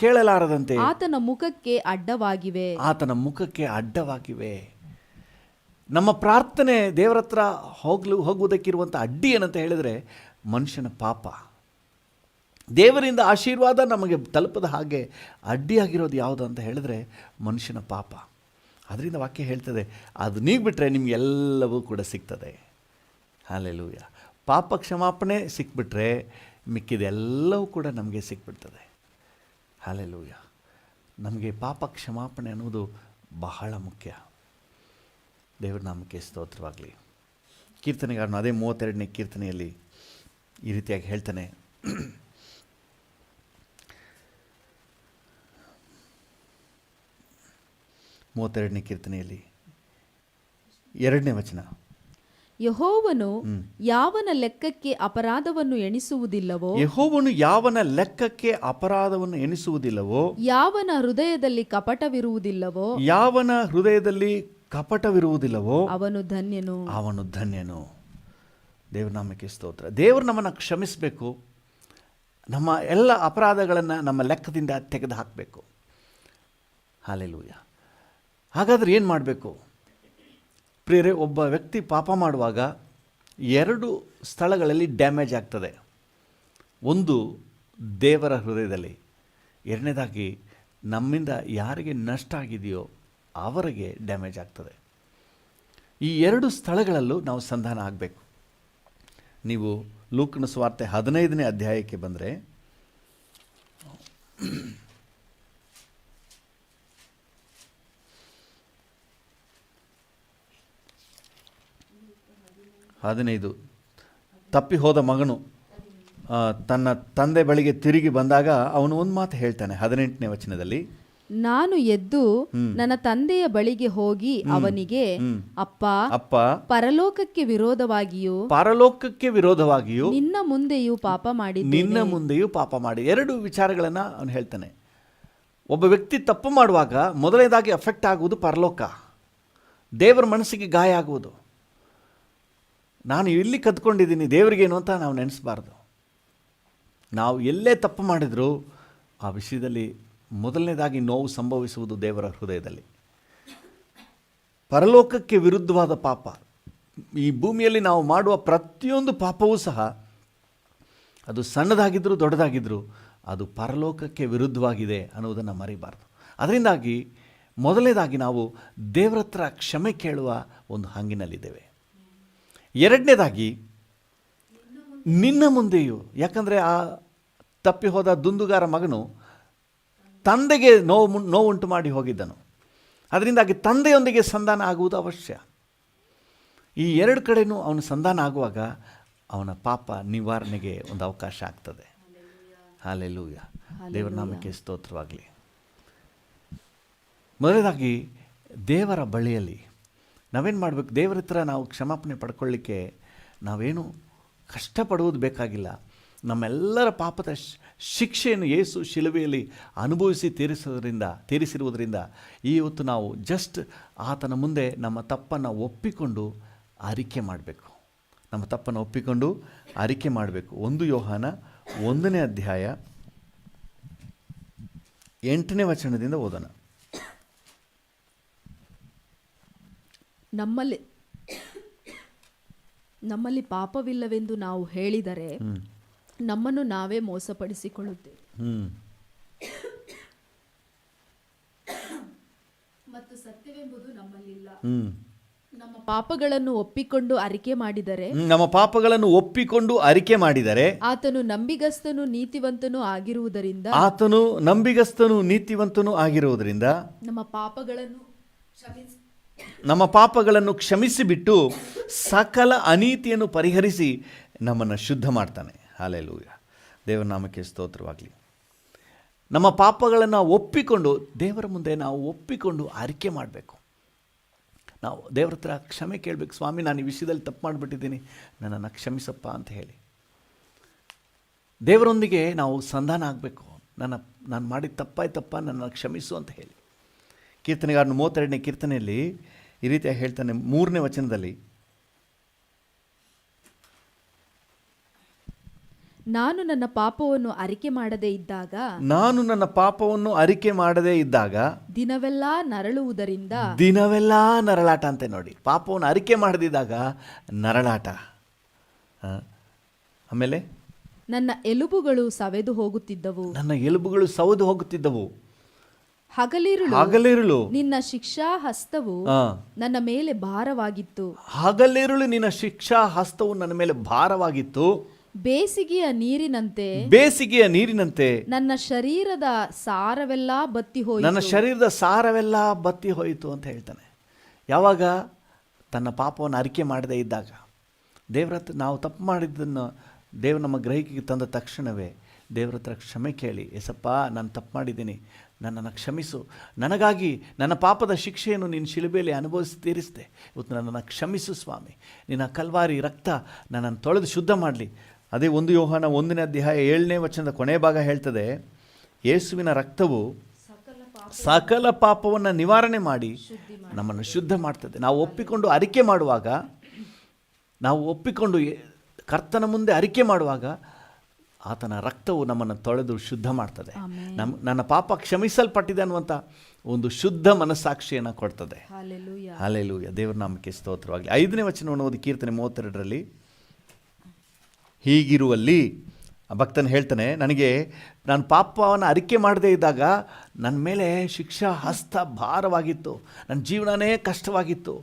ಕೇಳಲಾರದಂತೆ ಆತನ ಮುಖಕ್ಕೆ ಅಡ್ಡವಾಗಿವೆ. ನಮ್ಮ ಪ್ರಾರ್ಥನೆ ದೇವರ ಹತ್ರ ಹೋಗುವುದಕ್ಕಿರುವಂಥ ಅಡ್ಡಿ ಏನಂತ ಹೇಳಿದರೆ ಮನುಷ್ಯನ ಪಾಪ. ದೇವರಿಂದ ಆಶೀರ್ವಾದ ನಮಗೆ ತಲುಪದ ಹಾಗೆ ಅಡ್ಡಿಯಾಗಿರೋದು ಯಾವುದು ಅಂತ ಹೇಳಿದ್ರೆ ಮನುಷ್ಯನ ಪಾಪ. ಅದರಿಂದ ವಾಕ್ಯ ಹೇಳ್ತದೆ, ಅದು ನೀಗ್ಬಿಟ್ರೆ ನಿಮಗೆಲ್ಲವೂ ಕೂಡ ಸಿಗ್ತದೆ. ಹಲ್ಲೆಲೂಯ. ಪಾಪ ಕ್ಷಮಾಪಣೆ ಸಿಕ್ಬಿಟ್ರೆ ಮಿಕ್ಕಿದೆಲ್ಲವೂ ಕೂಡ ನಮಗೆ ಸಿಕ್ಬಿಡ್ತದೆ. ಹಲ್ಲೆಲೂಯ. ನಮಗೆ ಪಾಪ ಕ್ಷಮಾಪಣೆ ಅನ್ನೋದು ಬಹಳ ಮುಖ್ಯ. ದೇವರ ನಾಮಕ್ಕೆ ಸ್ತೋತ್ರವಾಗಲಿ. ಕೀರ್ತನೆಗಾರನು ಅದೇ 32ನೇ ಕೀರ್ತನೆಯಲ್ಲಿ ಈ ರೀತಿಯಾಗಿ ಹೇಳ್ತಾನೆ. 32ನೇ ಕೀರ್ತನೆಯಲ್ಲಿ 2ನೇ ವಚನ, ಯೆಹೋವನು ಯಾವನ ಲೆಕ್ಕಕ್ಕೆ ಅಪರಾಧವನ್ನು ಎಣಿಸುವುದಿಲ್ಲವೋ, ಯಾವನ ಹೃದಯದಲ್ಲಿ ಕಪಟವಿರುವುದಿಲ್ಲವೋ ಅವನು ಧನ್ಯನು. ದೇವರ ನಾಮಕ್ಕೆ ಸ್ತೋತ್ರ. ದೇವರು ನಮ್ಮನ್ನು ಕ್ಷಮಿಸಬೇಕು. ನಮ್ಮ ಎಲ್ಲ ಅಪರಾಧಗಳನ್ನು ನಮ್ಮ ಲೆಕ್ಕದಿಂದ ತೆಗೆದು ಹಾಕಬೇಕು. ಹಲ್ಲೆಲೂಯ. ಹಾಗಾದರೆ ಏನು ಮಾಡಬೇಕು ಪ್ರಿಯರೇ? ಒಬ್ಬ ವ್ಯಕ್ತಿ ಪಾಪ ಮಾಡುವಾಗ 2 ಸ್ಥಳಗಳಲ್ಲಿ ಡ್ಯಾಮೇಜ್ ಆಗ್ತದೆ. ಒಂದು ದೇವರ ಹೃದಯದಲ್ಲಿ, 2ನೇದಾಗಿ ನಮ್ಮಿಂದ ಯಾರಿಗೆ ನಷ್ಟ ಆಗಿದೆಯೋ ಅವರಿಗೆ ಡ್ಯಾಮೇಜ್ ಆಗ್ತದೆ. ಈ 2 ಸ್ಥಳಗಳಲ್ಲೂ ನಾವು ಸಂಧಾನ ಆಗಬೇಕು. ನೀವು ಲೂಕನ ಸುವಾರ್ತೆ 15ನೇ ಅಧ್ಯಾಯಕ್ಕೆ ಬಂದರೆ, ತಪ್ಪಿ ಹೋದ ಮಗನು ತನ್ನ ತಂದೆ ಬಳಿಗೆ ತಿರುಗಿ ಬಂದಾಗ ಅವನು ಒಂದು ಮಾತು ಹೇಳ್ತಾನೆ. 18ನೇ ವಚನದಲ್ಲಿ, ನಾನು ಎದ್ದು ನನ್ನ ತಂದೆಯ ಬಳಿಗೆ ಹೋಗಿ ಅವನಿಗೆ, ಅಪ್ಪ, ಪರಲೋಕಕ್ಕೆ ವಿರೋಧವಾಗಿಯೂ ನಿನ್ನ ಮುಂದೆಯೂ ಪಾಪ ಮಾಡಿ. 2 ವಿಚಾರಗಳನ್ನು ಅವನು ಹೇಳ್ತಾನೆ. ಒಬ್ಬ ವ್ಯಕ್ತಿ ತಪ್ಪು ಮಾಡುವಾಗ ಮೊದಲನೇದಾಗಿ ಅಫೆಕ್ಟ್ ಆಗುವುದು ಪರಲೋಕ, ದೇವರ ಮನಸ್ಸಿಗೆ ಗಾಯ ಆಗುವುದು. ನಾನು ಇಲ್ಲಿ ಕದ್ಕೊಂಡಿದ್ದೀನಿ, ದೇವರಿಗೇನು ಅಂತ ನಾವು ನೆನೆಸಬಾರ್ದು. ನಾವು ಎಲ್ಲೇ ತಪ್ಪು ಮಾಡಿದರೂ ಆ ವಿಷಯದಲ್ಲಿ ಮೊದಲನೇದಾಗಿ ನೋವು ಸಂಭವಿಸುವುದು ದೇವರ ಹೃದಯದಲ್ಲಿ. ಪರಲೋಕಕ್ಕೆ ವಿರುದ್ಧವಾದ ಪಾಪ, ಈ ಭೂಮಿಯಲ್ಲಿ ನಾವು ಮಾಡುವ ಪ್ರತಿಯೊಂದು ಪಾಪವೂ ಸಹ, ಅದು ಸಣ್ಣದಾಗಿದ್ದರೂ ದೊಡ್ಡದಾಗಿದ್ದರೂ ಅದು ಪರಲೋಕಕ್ಕೆ ವಿರುದ್ಧವಾಗಿದೆ ಅನ್ನೋದನ್ನು ಮರಿಬಾರ್ದು. ಅದರಿಂದಾಗಿ ಮೊದಲನೇದಾಗಿ ನಾವು ದೇವರ ಹತ್ರ ಕ್ಷಮೆ ಕೇಳುವ ಒಂದು ಹಂಗಿನಲ್ಲಿದ್ದೇವೆ. 2ನೇದಾಗಿ ನಿನ್ನ ಮುಂದೆಯೂ, ಯಾಕಂದರೆ ಆ ತಪ್ಪಿ ಹೋದ ದುಂದುಗಾರ ಮಗನು ತಂದೆಗೆ ನೋವುಂಟು ಮಾಡಿ ಹೋಗಿದ್ದನು. ಅದರಿಂದಾಗಿ ತಂದೆಯೊಂದಿಗೆ ಸಂಧಾನ ಆಗುವುದು ಅವಶ್ಯ. ಈ 2 ಕಡೆಯೂ ಅವನು ಸಂಧಾನ ಆಗುವಾಗ ಅವನ ಪಾಪ ನಿವಾರಣೆಗೆ ಒಂದು ಅವಕಾಶ ಆಗ್ತದೆ. ಹಲ್ಲೆಲೂಯ. ದೇವರ ನಾಮಕ್ಕೆ ಸ್ತೋತ್ರವಾಗಲಿ. ಮೊದಲನೇದಾಗಿ ದೇವರ ಬಳಿಯಲ್ಲಿ ನಾವೇನು ಮಾಡಬೇಕು? ದೇವರ ಹತ್ರ ನಾವು ಕ್ಷಮಾಪಣೆ ಪಡ್ಕೊಳ್ಳಿಕ್ಕೆ ನಾವೇನು ಕಷ್ಟಪಡುವುದು ಬೇಕಾಗಿಲ್ಲ. ನಮ್ಮೆಲ್ಲರ ಪಾಪದ ಶಿಕ್ಷೆಯನ್ನು ಯೇಸು ಶಿಲುಬೆಯಲ್ಲಿ ಅನುಭವಿಸಿ ತೀರಿಸಿರುವುದರಿಂದ ಇವತ್ತು ನಾವು ಜಸ್ಟ್ ಆತನ ಮುಂದೆ ನಮ್ಮ ತಪ್ಪನ್ನು ಒಪ್ಪಿಕೊಂಡು ಅರಿಕೆ ಮಾಡಬೇಕು. 1 ಯೋಹಾನ 1ನೇ ಅಧ್ಯಾಯ 8ನೇ ವಚನದಿಂದ ಓದೋಣ. ನಮ್ಮಲ್ಲಿ ಪಾಪವಿಲ್ಲವೆಂದು ನಾವು ಹೇಳಿದರೆ ನಮ್ಮನ್ನು ನಾವೇ ಮೋಸಪಡಿಸಿಕೊಳ್ಳುತ್ತೇವೆ ಮತ್ತು ಸತ್ಯವೆಂಬುದು ನಮ್ಮಲ್ಲಿಲ್ಲ. ನಮ್ಮ ಪಾಪಗಳನ್ನು ಒಪ್ಪಿಕೊಂಡು ಅರಿಕೆ ಮಾಡಿದರೆ ಆತನು ನಂಬಿಗಸ್ತನು ನೀತಿವಂತನೂ ಆಗಿರುವುದರಿಂದ ನಮ್ಮ ಪಾಪಗಳನ್ನು ಕ್ಷಮಿಸಿಬಿಟ್ಟು ಸಕಲ ಅನೀತಿಯನ್ನು ಪರಿಹರಿಸಿ ನಮ್ಮನ್ನು ಶುದ್ಧ ಮಾಡ್ತಾನೆ. ಹಲ್ಲೆಲೂಯ. ದೇವರ ನಾಮಕ್ಕೆ ಸ್ತೋತ್ರವಾಗಲಿ. ನಮ್ಮ ಪಾಪಗಳನ್ನು ಒಪ್ಪಿಕೊಂಡು ದೇವರ ಮುಂದೆ ನಾವು ಒಪ್ಪಿಕೊಂಡು ಅರಿಕೆ ಮಾಡಬೇಕು. ನಾವು ದೇವರ ಹತ್ರ ಕ್ಷಮೆ ಕೇಳಬೇಕು. ಸ್ವಾಮಿ, ನಾನು ಈ ವಿಷಯದಲ್ಲಿ ತಪ್ಪು ಮಾಡಿಬಿಟ್ಟಿದ್ದೀನಿ, ನನ್ನನ್ನು ಕ್ಷಮಿಸಪ್ಪ ಅಂತ ಹೇಳಿ ದೇವರೊಂದಿಗೆ ನಾವು ಸಂಧಾನ ಆಗಬೇಕು. ನಾನು ಮಾಡಿದ ತಪ್ಪಾಯ್ತಪ್ಪ, ನನ್ನನ್ನು ಕ್ಷಮಿಸು ಅಂತ ಹೇಳಿ. ಕೀರ್ತನೆಗಾರನು 32ನೇ ಕೀರ್ತನೆಯಲ್ಲಿ ಈ ರೀತಿಯಾಗಿ ಹೇಳ್ತಾನೆ, 3ನೇ ವಚನದಲ್ಲಿ, ನಾನು ನನ್ನ ಪಾಪವನ್ನು ಅರಿಕೆ ಮಾಡದೇ ಇದ್ದಾಗ ದಿನವೆಲ್ಲ ನರಳಾಟ ಅಂತೆ. ನೋಡಿ, ಪಾಪವನ್ನು ಅರಿಕೆ ಮಾಡದಿದ್ದಾಗ ನರಳಾಟ. ಆಮೇಲೆ ನನ್ನ ಎಲುಬುಗಳು ಸವೆದು ಹೋಗುತ್ತಿದ್ದವು. ಹಗಲಿರುಳು ನಿನ್ನ ಶಿಕ್ಷಾ ಹಸ್ತವು ನನ್ನ ಮೇಲೆ ಭಾರವಾಗಿತ್ತು. ಬೇಸಿಗೆಯ ನೀರಿನಂತೆ ನನ್ನ ಶರೀರದ ಸಾರವೆಲ್ಲ ಬತ್ತಿ ಹೋಯಿತು ಅಂತ ಹೇಳ್ತಾನೆ. ಯಾವಾಗ ತನ್ನ ಪಾಪವನ್ನು ಅರಿಕೆ ಮಾಡದೇ ಇದ್ದಾಗ, ದೇವರ ಹತ್ರ ನಾವು ತಪ್ಪು ಮಾಡಿದ್ದನ್ನು ದೇವರು ನಮ್ಮ ಗ್ರಹಿಕೆಗೆ ತಂದ ತಕ್ಷಣವೇ ದೇವರ ಹತ್ರ ಕ್ಷಮೆ ಕೇಳಿ, ಎಸಪ್ಪ, ನಾನು ತಪ್ಪು ಮಾಡಿದ್ದೀನಿ, ನನ್ನನ್ನು ಕ್ಷಮಿಸು, ನನಗಾಗಿ ನನ್ನ ಪಾಪದ ಶಿಕ್ಷೆಯನ್ನು ನೀನು ಶಿಲುಬೆಯಲ್ಲಿ ಅನುಭವಿಸಿ ತೀರಿಸಿದೆ, ಇವತ್ತು ನನ್ನನ್ನು ಕ್ಷಮಿಸು ಸ್ವಾಮಿ, ನಿನ್ನ ಕಲ್ವಾರಿ ರಕ್ತ ನನ್ನನ್ನು ತೊಳೆದು ಶುದ್ಧ ಮಾಡಲಿ. ಅದೇ 1 ಯೋಹಾನ 1ನೇ ಅಧ್ಯಾಯ 7ನೇ ವಚನದ ಕೊನೆ ಭಾಗ ಹೇಳ್ತದೆ, ಯೇಸುವಿನ ರಕ್ತವು ಸಕಲ ಪಾಪವನ್ನು ನಿವಾರಣೆ ಮಾಡಿ ನಮ್ಮನ್ನು ಶುದ್ಧ ಮಾಡ್ತದೆ. ನಾವು ಒಪ್ಪಿಕೊಂಡು ಅರಿಕೆ ಮಾಡುವಾಗ, ಕರ್ತನ ಮುಂದೆ ಅರಿಕೆ ಮಾಡುವಾಗ ಆತನ ರಕ್ತವು ನಮ್ಮನ್ನು ತೊಳೆದು ಶುದ್ಧ ಮಾಡ್ತದೆ. ನನ್ನ ಪಾಪ ಕ್ಷಮಿಸಲ್ಪಟ್ಟಿದೆ ಅನ್ನುವಂಥ ಒಂದು ಶುದ್ಧ ಮನಸ್ಸಾಕ್ಷಿಯನ್ನು ಕೊಡ್ತದೆ. ಹಲ್ಲೆಲೂಯ. ದೇವರ ನಾಮಕ್ಕೆ ಸ್ತೋತ್ರವಾಗಲಿ. 5ನೇ ವಚನವನ್ನು ಓದಿ, ಕೀರ್ತನೆ 32ರಲ್ಲಿ, ಹೀಗಿರುವಲ್ಲಿ ಭಕ್ತನು ಹೇಳ್ತಾನೆ, ನಾನು ಪಾಪವನ್ನು ಅರಿಕೆ ಮಾಡದೇ ಇದ್ದಾಗ ನನ್ನ ಮೇಲೆ ಶಿಕ್ಷಾ ಹಸ್ತ ಭಾರವಾಗಿತ್ತು, ನನ್ನ ಜೀವನನೇ ಕಷ್ಟವಾಗಿತ್ತು,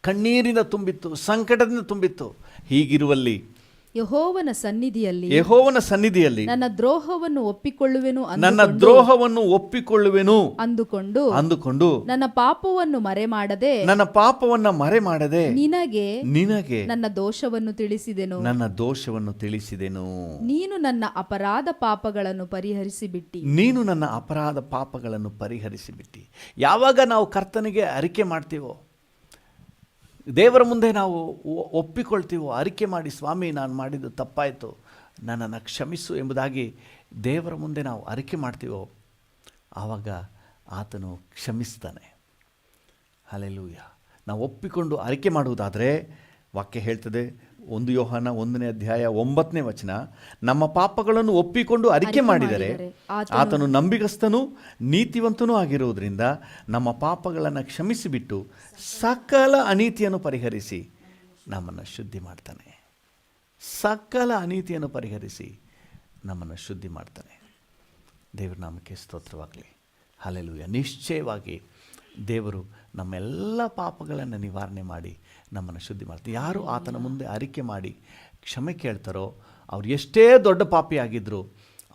ಕಣ್ಣೀರಿಂದ ತುಂಬಿತ್ತು, ಸಂಕಟದಿಂದ ತುಂಬಿತ್ತು. ಹೀಗಿರುವಲ್ಲಿ ಯೆಹೋವನ ಸನ್ನಿಧಿಯಲ್ಲಿ ನನ್ನ ದ್ರೋಹವನ್ನು ಒಪ್ಪಿಕೊಳ್ಳುವೆನು ಅಂದುಕೊಂಡು ನನ್ನ ಪಾಪವನ್ನು ಮರೆಮಾಡದೆ ನಿನಗೆ ನನ್ನ ದೋಷವನ್ನು ತಿಳಿಸಿದೆನು. ನೀನು ನನ್ನ ಅಪರಾಧ ಪಾಪಗಳನ್ನು ಪರಿಹರಿಸಿಬಿಟ್ಟಿ. ಯಾವಾಗ ನಾವು ಕರ್ತನಿಗೆ ಅರಿಕೆ ಮಾಡ್ತೀವೋ, ದೇವರ ಮುಂದೆ ನಾವು ಒಪ್ಪಿಕೊಳ್ತೀವೋ, ಅರಿಕೆ ಮಾಡಿ, ಸ್ವಾಮಿ, ನಾನು ಮಾಡಿದ್ದು ತಪ್ಪಾಯಿತು, ನನ್ನನ್ನು ಕ್ಷಮಿಸು ಎಂಬುದಾಗಿ ದೇವರ ಮುಂದೆ ನಾವು ಅರಿಕೆ ಮಾಡ್ತೀವೋ, ಆವಾಗ ಆತನು ಕ್ಷಮಿಸ್ತಾನೆ. ಹಲ್ಲೆಲೂಯ. ನಾವು ಒಪ್ಪಿಕೊಂಡು ಅರಿಕೆ ಮಾಡುವುದಾದರೆ, ವಾಕ್ಯ ಹೇಳ್ತದೆ 1 ಯೋಹಾನ 1ನೇ ಅಧ್ಯಾಯ 9ನೇ ವಚನ, ನಮ್ಮ ಪಾಪಗಳನ್ನು ಒಪ್ಪಿಕೊಂಡು ಅರಿಕೆ ಮಾಡಿದರೆ ಆತನು ನಂಬಿಗಸ್ತನೂ ನೀತಿವಂತನೂ ಆಗಿರುವುದರಿಂದ ನಮ್ಮ ಪಾಪಗಳನ್ನು ಕ್ಷಮಿಸಿಬಿಟ್ಟು ಸಕಲ ಅನೀತಿಯನ್ನು ಪರಿಹರಿಸಿ ನಮ್ಮನ್ನು ಶುದ್ಧಿ ಮಾಡ್ತಾನೆ. ದೇವರ ನಾಮಕ್ಕೆ ಸ್ತೋತ್ರವಾಗಲಿ. ಹಲ್ಲೆಲೂಯ. ನಿಶ್ಚಯವಾಗಿ ದೇವರು ನಮ್ಮೆಲ್ಲ ಪಾಪಗಳನ್ನು ನಿವಾರಣೆ ಮಾಡಿ ನಮ್ಮನ್ನು ಶುದ್ಧಿ ಮಾಡ್ತಾರೆ. ಯಾರು ಆತನ ಮುಂದೆ ಅರಿಕೆ ಮಾಡಿ ಕ್ಷಮೆ ಕೇಳ್ತಾರೋ, ಅವ್ರು ಎಷ್ಟೇ ದೊಡ್ಡ ಪಾಪಿಯಾಗಿದ್ದರೂ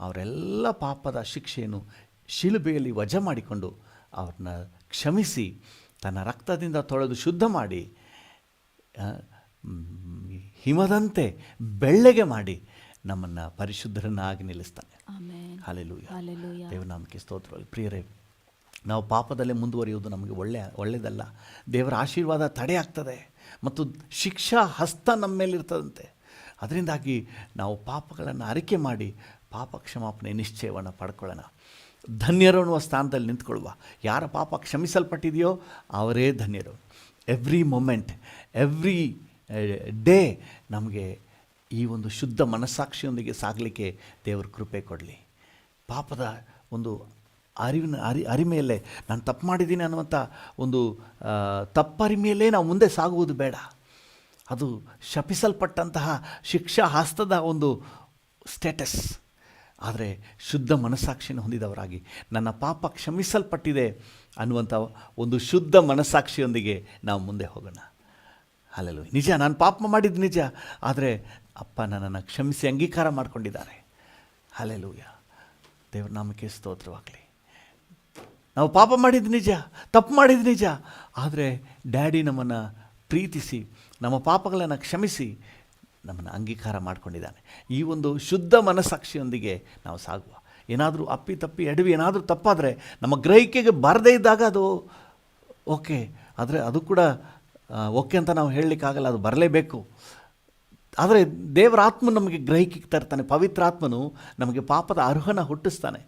ಅವರೆಲ್ಲ ಪಾಪದ ಶಿಕ್ಷೆಯನ್ನು ಶಿಲುಬೆಯಲ್ಲಿ ವಜಾ ಮಾಡಿಕೊಂಡು ಅವ್ರನ್ನ ಕ್ಷಮಿಸಿ ತನ್ನ ರಕ್ತದಿಂದ ತೊಳೆದು ಶುದ್ಧ ಮಾಡಿ ಹಿಮದಂತೆ ಬೆಳ್ಳಗೆ ಮಾಡಿ ನಮ್ಮನ್ನು ಪರಿಶುದ್ಧರನ್ನಾಗಿ ನಿಲ್ಲಿಸ್ತಾನೆ. ಹಲ್ಲೆಲೂಯ. ದೇವರ ನಾಮಕ್ಕೆ ಸ್ತೋತ್ರವಾಗಲಿ. ಪ್ರಿಯರೇ, ನಾವು ಪಾಪದಲ್ಲೇ ಮುಂದುವರಿಯುವುದು ನಮಗೆ ಒಳ್ಳೆಯದಲ್ಲ. ದೇವರ ಆಶೀರ್ವಾದ ತಡೆಯಾಗ್ತದೆ ಮತ್ತು ಶಿಕ್ಷಾ ಹಸ್ತ ನಮ್ಮ ಮೇಲಿರ್ತದಂತೆ. ಅದರಿಂದಾಗಿ ನಾವು ಪಾಪಗಳನ್ನು ಅರಿಕೆ ಮಾಡಿ ಪಾಪ ಕ್ಷಮಾಪಣೆ ನಿಶ್ಚಯವನ್ನು ಪಡ್ಕೊಳ್ಳೋಣ. ಧನ್ಯರು ಅನ್ನುವ ಸ್ಥಾನದಲ್ಲಿ ನಿಂತ್ಕೊಳ್ಳುವ. ಯಾರ ಪಾಪ ಕ್ಷಮಿಸಲ್ಪಟ್ಟಿದೆಯೋ ಅವರೇ ಧನ್ಯರು. ಎವ್ರಿ ಮೊಮೆಂಟ್, ಎವ್ರಿ ಡೇ ನಮಗೆ ಈ ಒಂದು ಶುದ್ಧ ಮನಸ್ಸಾಕ್ಷಿಯೊಂದಿಗೆ ಸಾಗಲಿಕ್ಕೆ ದೇವರು ಕೃಪೆ ಕೊಡಲಿ. ಪಾಪದ ಒಂದು ಅರಿಮೆಯಲ್ಲೇ ನಾನು ತಪ್ಪು ಮಾಡಿದ್ದೀನಿ ಅನ್ನುವಂಥ ಒಂದು ತಪ್ಪರಿಮೆಯಲ್ಲೇ ನಾವು ಮುಂದೆ ಸಾಗುವುದು ಬೇಡ. ಅದು ಶಪಿಸಲ್ಪಟ್ಟಂತಹ ಶಿಕ್ಷಾ ಹಸ್ತದ ಒಂದು ಸ್ಟೇಟಸ್. ಆದರೆ ಶುದ್ಧ ಮನಸ್ಸಾಕ್ಷಿಯನ್ನು ಹೊಂದಿದವರಾಗಿ ನನ್ನ ಪಾಪ ಕ್ಷಮಿಸಲ್ಪಟ್ಟಿದೆ ಅನ್ನುವಂಥ ಒಂದು ಶುದ್ಧ ಮನಸ್ಸಾಕ್ಷಿಯೊಂದಿಗೆ ನಾವು ಮುಂದೆ ಹೋಗೋಣ. ಹಲ್ಲೆಲೂಯಾ. ನಿಜ, ನಾನು ಪಾಪ ಮಾಡಿದ್ದು ನಿಜ, ಆದರೆ ಅಪ್ಪ ನನ್ನನ್ನು ಕ್ಷಮಿಸಿ ಅಂಗೀಕಾರ ಮಾಡಿಕೊಂಡಿದ್ದಾರೆ. ಹಲ್ಲೆಲೂಯಾ. ದೇವರ ನಾಮಕ್ಕೆ ಸ್ತೋತ್ರವಾಗಲಿ. ನಾವು ಪಾಪ ಮಾಡಿದ್ದು ನಿಜ, ತಪ್ಪು ಮಾಡಿದ್ದು ನಿಜ, ಆದರೆ ಡ್ಯಾಡಿ ನಮ್ಮನ್ನು ಪ್ರೀತಿಸಿ ನಮ್ಮ ಪಾಪಗಳನ್ನು ಕ್ಷಮಿಸಿ ನಮ್ಮನ್ನು ಅಂಗೀಕಾರ ಮಾಡಿಕೊಂಡಿದ್ದಾನೆ. ಈ ಒಂದು ಶುದ್ಧ ಮನಸ್ಸಾಕ್ಷಿಯೊಂದಿಗೆ ನಾವು ಸಾಗುವ. ಏನಾದರೂ ಅಪ್ಪಿ ತಪ್ಪಿ ಎಡವಿ ಏನಾದರೂ ತಪ್ಪಾದರೆ ನಮ್ಮ ಗ್ರಹಿಕೆಗೆ ಬರದೇ ಇದ್ದಾಗ ಅದು ಓಕೆ, ಆದರೆ ಅದು ಕೂಡ ಓಕೆ ಅಂತ ನಾವು ಹೇಳಲಿಕ್ಕಾಗಲ್ಲ, ಅದು ಬರಲೇಬೇಕು. ಆದರೆ ದೇವರ ಆತ್ಮ ನಮಗೆ ಗ್ರಹಿಕೆಗೆ ತರ್ತಾನೆ. ಪವಿತ್ರ ಆತ್ಮನು ನಮಗೆ ಪಾಪದ ಅರ್ಹನ ಹುಟ್ಟಿಸ್ತಾನೆ.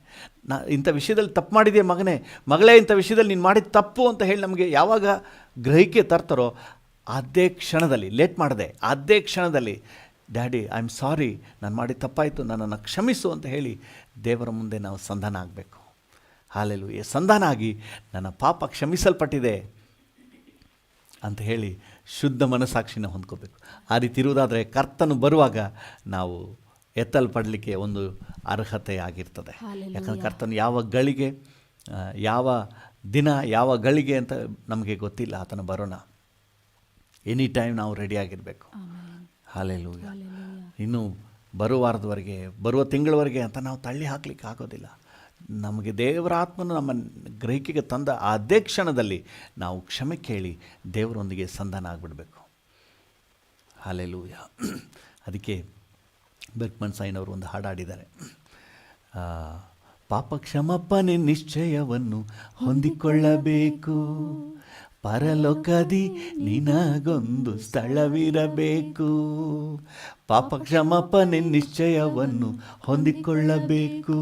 ಇಂಥ ವಿಷಯದಲ್ಲಿ ತಪ್ಪು ಮಾಡಿದೆಯಾ ಮಗಳೇ, ಇಂಥ ವಿಷಯದಲ್ಲಿ ನೀನು ಮಾಡಿದ ತಪ್ಪು ಅಂತ ಹೇಳಿ ನಮಗೆ ಯಾವಾಗ ಗ್ರಹಿಕೆ ತರ್ತಾರೋ ಅದೇ ಕ್ಷಣದಲ್ಲಿ, ಲೇಟ್ ಮಾಡದೆ ಅದೇ ಕ್ಷಣದಲ್ಲಿ ಡ್ಯಾಡಿ ಐ ಆಮ್ ಸಾರಿ, ನಾನು ಮಾಡಿದ ತಪ್ಪಾಯಿತು, ನನ್ನನ್ನು ಕ್ಷಮಿಸು ಅಂತ ಹೇಳಿ ದೇವರ ಮುಂದೆ ನಾವು ಸಂಧಾನ ಆಗಬೇಕು. ಹಲ್ಲೆಲೂಯಾ. ಸಂಧಾನ ಆಗಿ ನನ್ನ ಪಾಪ ಕ್ಷಮಿಸಲ್ಪಟ್ಟಿದೆ ಅಂತ ಹೇಳಿ ಶುದ್ಧ ಮನಸ್ಸಾಕ್ಷಿನ ಹೊಂದ್ಕೋಬೇಕು. ಆ ರೀತಿ ಇರುವುದಾದರೆ ಕರ್ತನು ಬರುವಾಗ ನಾವು ಎತ್ತಲ್ಪಡಲಿಕ್ಕೆ ಒಂದು ಅರ್ಹತೆ ಆಗಿರ್ತದೆ. ಯಾಕಂದರೆ ಕರ್ತನು ಯಾವ ಗಳಿಗೆ, ಯಾವ ದಿನ, ಯಾವ ಗಳಿಗೆ ಅಂತ ನಮಗೆ ಗೊತ್ತಿಲ್ಲ. ಆತನ ಬರೋಣ ಎನಿ ಟೈಮ್ ನಾವು ರೆಡಿಯಾಗಿರಬೇಕು. ಹಲ್ಲೆಲೂಯಾ. ಇನ್ನು ಬರುವ ವಾರದವರೆಗೆ, ಬರುವ ತಿಂಗಳವರೆಗೆ ಅಂತ ನಾವು ತಳ್ಳಿ ಹಾಕಲಿಕ್ಕೆ ಆಗೋದಿಲ್ಲ. ನಮಗೆ ದೇವರ ಆತ್ಮನು ನಮ್ಮ ಗ್ರಹಿಕೆಗೆ ತಂದ ಅದೇ ಕ್ಷಣದಲ್ಲಿ ನಾವು ಕ್ಷಮೆ ಕೇಳಿ ದೇವರೊಂದಿಗೆ ಸಂಧಾನ ಆಗಿಬಿಡಬೇಕು. ಹಲ್ಲೆಲೂಯಾ. ಅದಕ್ಕೆ ಬೆರ್ಕ್ಮನ್ ಸೈನವರು ಒಂದು ಹಾಡಾಡಿದ್ದಾರೆ. ಪಾಪ ಕ್ಷಮಾಪಣೆ ನಿಶ್ಚಯವನ್ನು ಹೊಂದಿಕೊಳ್ಳಬೇಕು, ಪರಲೋಕದಿ ನಿನಗೊಂದು ಸ್ಥಳವಿರಬೇಕು. ಪಾಪ ಕ್ಷಮಾಪಣೆ ನಿಶ್ಚಯವನ್ನು ಹೊಂದಿಕೊಳ್ಳಬೇಕು,